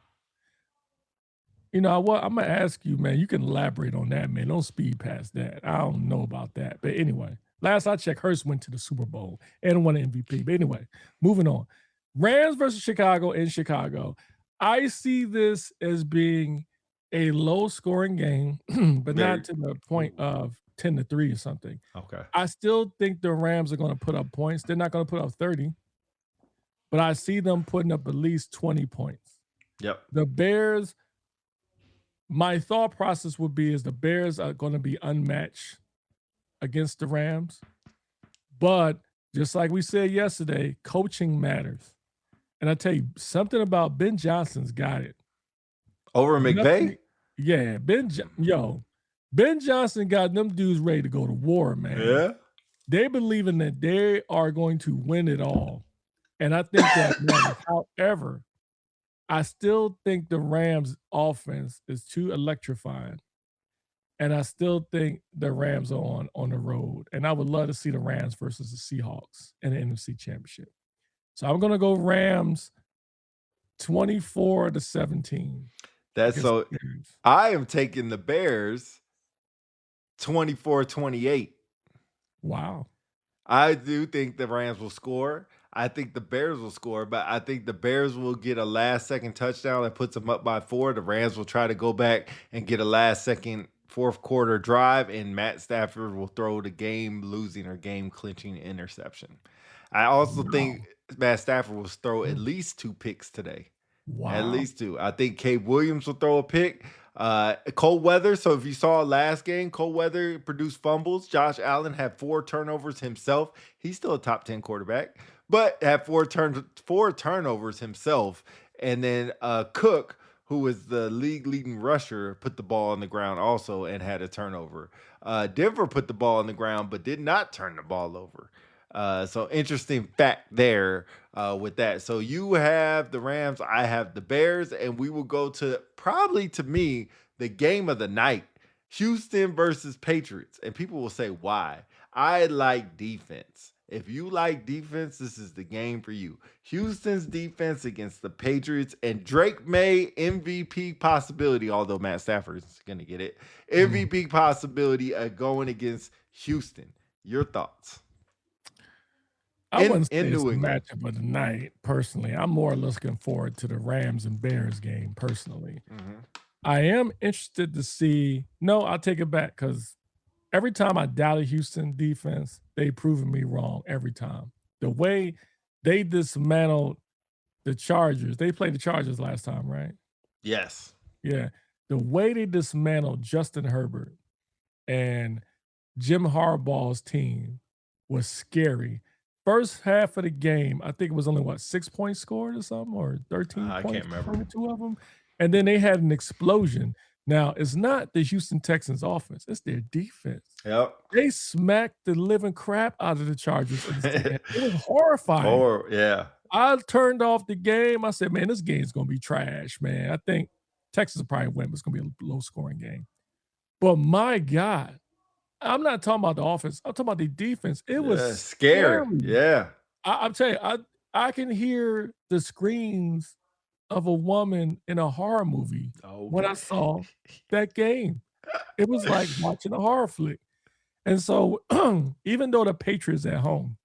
You know what? I'm going to ask you, man. You can elaborate on that, man. Don't speed past that. I don't know about that. But anyway, last I checked, Hurts went to the Super Bowl and won an MVP. But anyway, moving on. Rams versus Chicago in Chicago. I see this as being a low-scoring game, but not to the point of 10-3 or something. Okay. I still think the Rams are going to put up points. They're not going to put up 30, but I see them putting up at least 20 points. Yep. The Bears, my thought process would be is the Bears are going to be unmatched against the Rams. But just like we said yesterday, coaching matters. And I tell you, something about Ben Johnson's got it. Over McVay? Yeah, Ben Johnson got them dudes ready to go to war, man. Yeah. They believing that they are going to win it all. And I think that matters. However, I still think the Rams offense is too electrifying. And I still think the Rams are on the road. And I would love to see the Rams versus the Seahawks in the NFC Championship. So I'm going to go Rams 24-17. That's so. I am taking the Bears 24-28. Wow. I do think the Rams will score. I think the Bears will score, but I think the Bears will get a last-second touchdown that puts them up by 4. The Rams will try to go back and get a last-second fourth-quarter drive, and Matt Stafford will throw the game-losing or game-clinching interception. I also think Matt Stafford will throw at least 2 picks today. Wow. At least 2. I think Cade Williams will throw a pick. Cold weather. So if you saw last game, cold weather produced fumbles. Josh Allen had 4 turnovers himself. He's still a top 10 quarterback, but had 4 turnovers himself. And then Cook, who was the league leading rusher, put the ball on the ground also and had a turnover. Denver put the ball on the ground, but did not turn the ball over. So interesting fact there with that. So you have the Rams, I have the Bears, and we will go to probably, to me, the game of the night, Houston versus Patriots. And people will say, why? I like defense. If you like defense, this is the game for you. Houston's defense against the Patriots and Drake May MVP possibility, although Matt Stafford is going to get it. MVP possibility going against Houston. Your thoughts? I wouldn't say In it's New a England. matchup of the night, personally. I'm more looking forward to the Rams and Bears game, personally. I am interested to see. No, I'll take it back because every time I doubted Houston defense, they've proven me wrong every time. The way they dismantled the Chargers, they played the Chargers last time, right? Yes. Yeah. The way they dismantled Justin Herbert and Jim Harbaugh's team was scary. First half of the game, I think it was only what 6 points scored or something, or 13 I points can't remember. between the two of them, and then they had an explosion. Now it's not the Houston Texans offense; it's their defense. Yep. They smacked the living crap out of the Chargers in the second half. It was horrifying. Or yeah. I turned off the game. I said, "Man, this game's gonna be trash, man." I think Texas will probably win, but it's gonna be a low-scoring game. But my God. I'm not talking about the offense. I'm talking about the defense. It was scary. scary. Yeah. I'm telling you, I can hear the screams of a woman in a horror movie when I saw that game. It was like watching a horror flick. And so, even though the Patriots at home,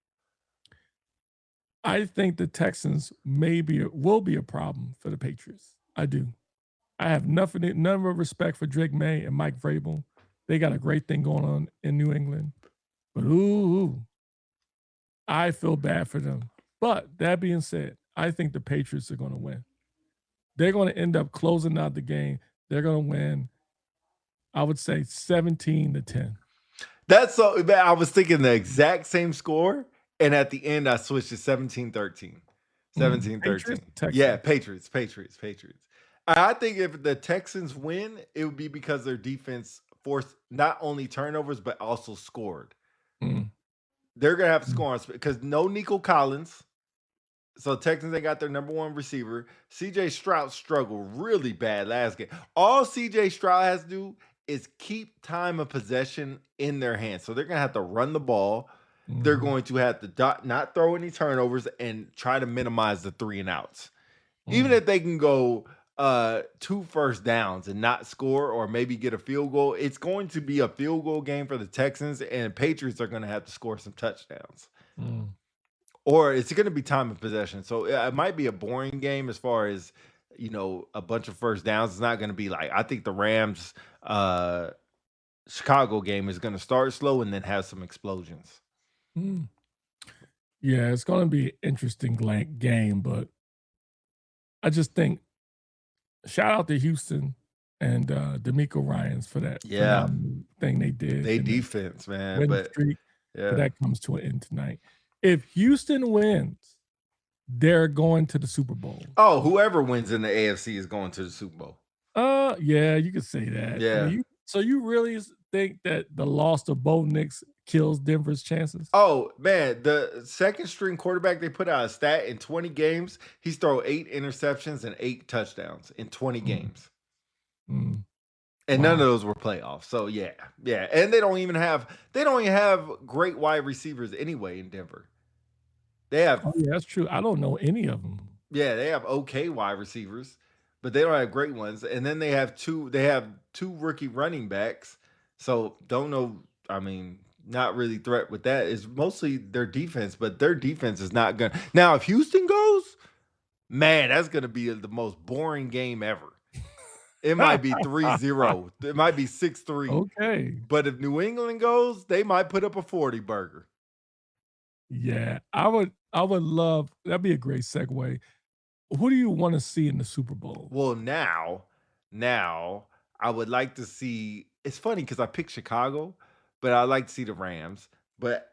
I think the Texans will be a problem for the Patriots. I do. I have none of respect for Drake May and Mike Vrabel. They got a great thing going on in New England. But I feel bad for them. But that being said, I think the Patriots are going to win. They're going to end up closing out the game. They're going to win, I would say 17-10. That's so I was thinking the exact same score. And at the end, I switched to 17-13. 17-13. Patriots, Yeah, Patriots. I think if the Texans win, it would be because their defense forced not only turnovers, but also scored. They're going to have to score on because no Nico Collins. So Texans, they got their number one receiver. CJ Stroud struggled really bad last game. All CJ Stroud has to do is keep time of possession in their hands. So they're going to have to run the ball. They're going to have to not throw any turnovers and try to minimize the 3 and outs. Even if they can go 2 first downs and not score or maybe get a field goal, it's going to be a field goal game for the Texans, and Patriots are going to have to score some touchdowns. Or it's going to be time of possession. So it might be a boring game as far as, a bunch of first downs. It's not going to be like, I think the Rams Chicago game is going to start slow and then have some explosions. Yeah, it's going to be an interesting game, but I just think shout out to Houston and D'Amico Ryans for that thing they did. They defense, man. But that comes to an end tonight. If Houston wins, they're going to the Super Bowl. Oh, whoever wins in the AFC is going to the Super Bowl. Yeah, you could say that. Yeah. I mean, so you really think that the loss of Bo Nix kills Denver's chances? Oh, man, the second string quarterback, they put out a stat in 20 games. He's thrown 8 interceptions and 8 touchdowns in 20 games. And none of those were playoffs. So yeah. And they don't even have great wide receivers anyway in Denver. They have that's true. I don't know any of them. Yeah, they have okay wide receivers, but they don't have great ones. And then they have two rookie running backs. So don't know. I mean, not really threat with that. It's mostly their defense, but their defense is not gonna. Now, if Houston goes, man, that's gonna be the most boring game ever. It might be 3-0. It might be 6-3. Okay. But if New England goes, they might put up a 40 burger. Yeah, I would love, that'd be a great segue. Who do you want to see in the Super Bowl? Well, now I would like to see, it's funny because I picked Chicago, but I like to see the Rams. But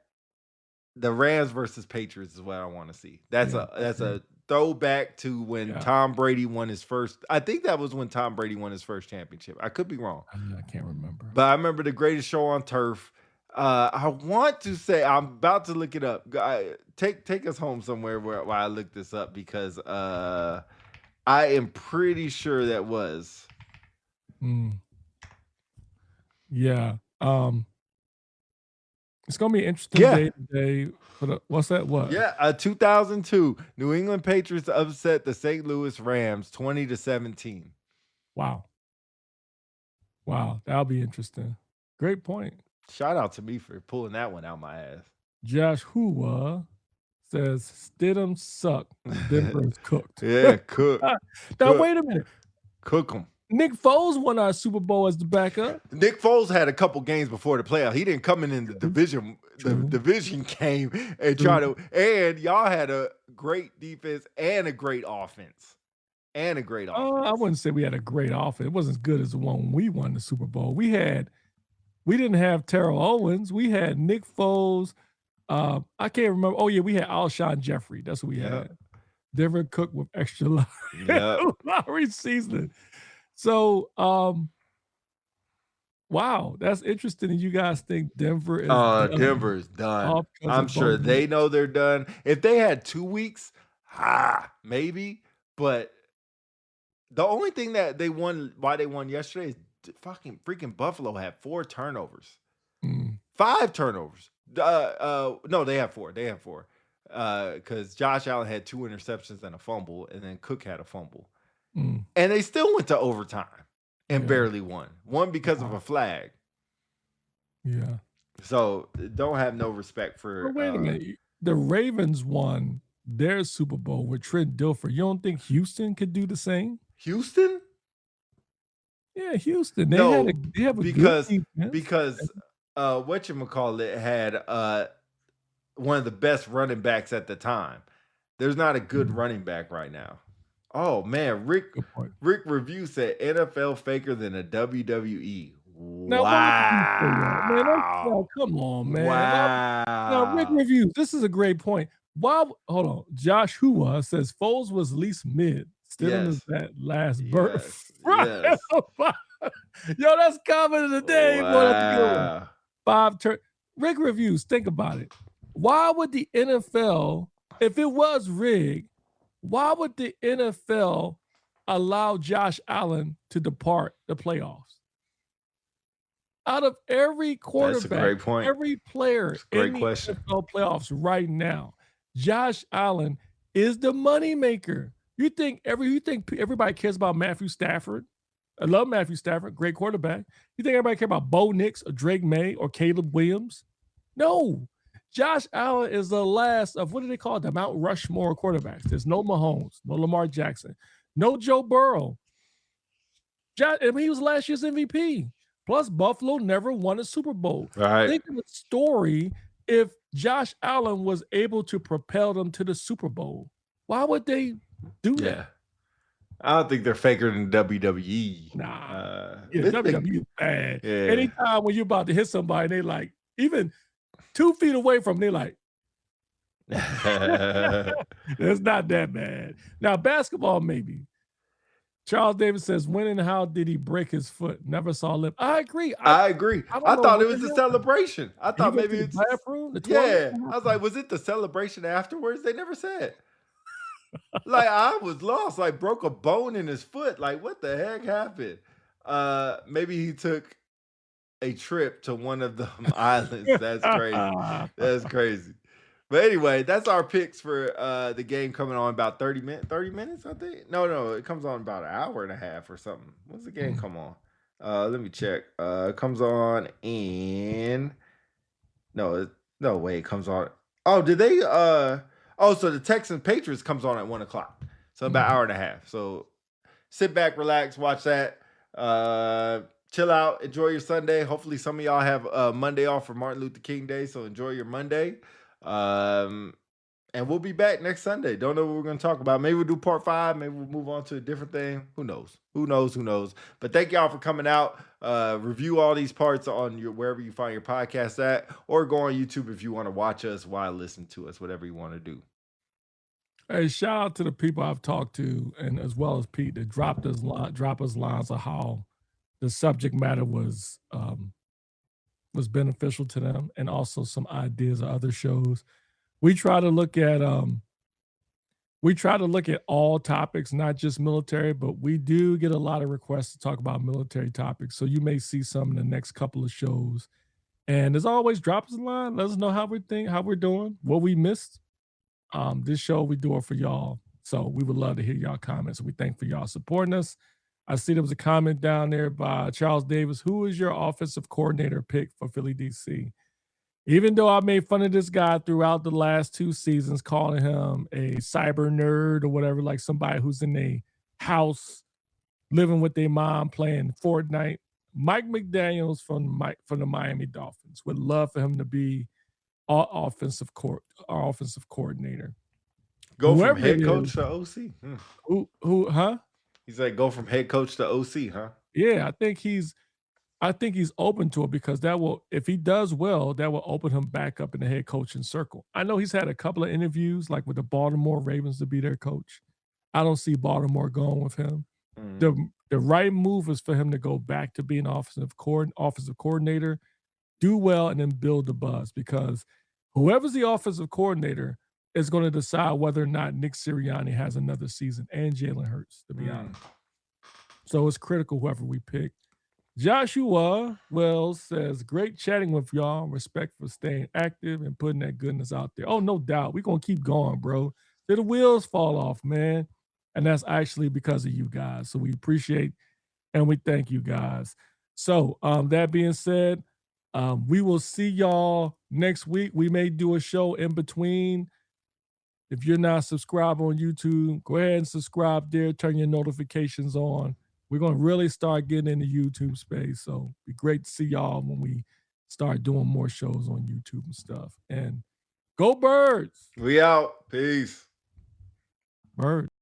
the Rams versus Patriots is what I want to see. That's a throwback to when Tom Brady won his first. I think that was when Tom Brady won his first championship. I could be wrong. I can't remember. But I remember the greatest show on turf. I want to say, I'm about to look it up. Take us home somewhere where I look this up because I am pretty sure that was. Yeah. It's gonna be an interesting day today. For the, what's that? What? Yeah, 2002 New England Patriots upset the St. Louis Rams 20-17. Wow. Wow, that'll be interesting. Great point. Shout out to me for pulling that one out my ass. Josh Hua says Stidham suck. Denver is cooked. Yeah, cook. Now wait a minute. Cook them. Nick Foles won our Super Bowl as the backup. Nick Foles had a couple games before the playoff. He didn't come in the division. The division came and try to. And y'all had a great defense and a great offense. I wouldn't say we had a great offense. It wasn't as good as the one we won the Super Bowl. We didn't have Terrell Owens. We had Nick Foles. I can't remember. Oh yeah, we had Alshon Jeffrey. That's what we had. Denver cooked with extra Lowry seasoning. So, wow, that's interesting. And you guys think Denver is done? Denver is done. I'm sure they know they're done. If they had 2 weeks, maybe. But the only thing that they won, why they won yesterday, is freaking Buffalo had 4 turnovers, 5 turnovers. No, they have 4. They have 4. Because Josh Allen had 2 interceptions and a fumble, and then Cook had a fumble. And they still went to overtime and barely won. Won because of a flag. Yeah. So don't have no respect for. Wait a minute. The Ravens won their Super Bowl with Trent Dilfer. You don't think Houston could do the same? Houston? Yeah, Houston. They have a because good defense. because whatchamacallit had one of the best running backs at the time. There's not a good running back right now. Oh man, Rick Review said NFL faker than a WWE. Now, wow. Come on, man. Wow. Now, Rick Review, this is a great point. Hold on. Josh Hua says Foles was least mid. Still in that last birth. Yes. Yo, that's comment of the day. Wow. 5 turn. Rick Reviews, think about it. Why would the NFL, if it was rigged, why would the NFL allow Josh Allen to depart the playoffs? Out of every quarterback, that's a great point. Every player in the NFL playoffs right now, Josh Allen is the moneymaker. You think everybody cares about Matthew Stafford? I love Matthew Stafford, great quarterback. You think everybody cares about Bo Nix or Drake May or Caleb Williams? No. Josh Allen is the last of, what do they call it? The Mount Rushmore quarterbacks. There's no Mahomes, no Lamar Jackson, no Joe Burrow. He was last year's MVP. Plus, Buffalo never won a Super Bowl. Right. Think of the story if Josh Allen was able to propel them to the Super Bowl. Why would they do that? I don't think they're faker than WWE. Nah. WWE is bad. Yeah. Anytime when you're about to hit somebody, they like, even 2 feet away from them, they like, it's not that bad. Now, basketball, maybe. Charles Davis says, when and how did he break his foot? Never saw lip. I agree. I agree. I thought it was a celebration. I thought maybe it's the bathroom. I was like, was it the celebration afterwards? They never said. Like, I was lost. Like, broke a bone in his foot. Like, what the heck happened? Maybe he took a trip to one of the islands. That's crazy. That's crazy. But anyway, that's our picks for the game coming on about 30 minutes, I think. No, it comes on about an hour and a half or something. When's the game come on? Let me check. It comes on in it comes on. Oh, did they so the Texans Patriots comes on at 1:00. So about an hour and a half. So sit back, relax, watch that. Chill out, enjoy your Sunday. Hopefully some of y'all have Monday off for Martin Luther King Day, so enjoy your Monday. And we'll be back next Sunday. Don't know what we're going to talk about. Maybe we'll do part 5. Maybe we'll move on to a different thing. Who knows? But thank y'all for coming out. Review all these parts on wherever you find your podcast at, or go on YouTube if you want to watch us while listening to us, whatever you want to do. Hey, shout out to the people I've talked to, and as well as Pete, that drop us lines of how the subject matter was beneficial to them, and also some ideas of other shows. We try to look at all topics, not just military, but we do get a lot of requests to talk about military topics. So you may see some in the next couple of shows And as always, drop us a line. Let us know how we're doing, what we missed. This show, we do it for y'all. So we would love to hear y'all comments. We thank for y'all supporting us. I see there was a comment down there by Charles Davis. Who is your offensive coordinator pick for Philly DC? Even though I made fun of this guy throughout the last 2 seasons, calling him a cyber nerd or whatever, like somebody who's in a house living with their mom playing Fortnite, Mike McDaniels from the Miami Dolphins. Would love for him to be our offensive coordinator. Go from Whoever head it coach is, to OC. huh? He's like, go from head coach to OC, huh? Yeah, I think he's open to it because that will, if he does well, that will open him back up in the head coaching circle. I know he's had a couple of interviews, like with the Baltimore Ravens to be their coach. I don't see Baltimore going with him. The right move is for him to go back to being offensive coordinator, do well, and then build the buzz, because whoever's the offensive coordinator is going to decide whether or not Nick Sirianni has another season, and Jalen Hurts, to be honest. So it's critical whoever we pick. Joshua Wells says, great chatting with y'all. Respect for staying active and putting that goodness out there. Oh, no doubt. We're going to keep going, bro. Till the wheels fall off, man. And that's actually because of you guys. So we appreciate and we thank you guys. So that being said, we will see y'all next week. We may do a show in between. If you're not subscribed on YouTube, go ahead and subscribe there. Turn your notifications on. We're going to really start getting into YouTube space. So it'd be great to see y'all when we start doing more shows on YouTube and stuff. And go Birds. We out. Peace. Birds.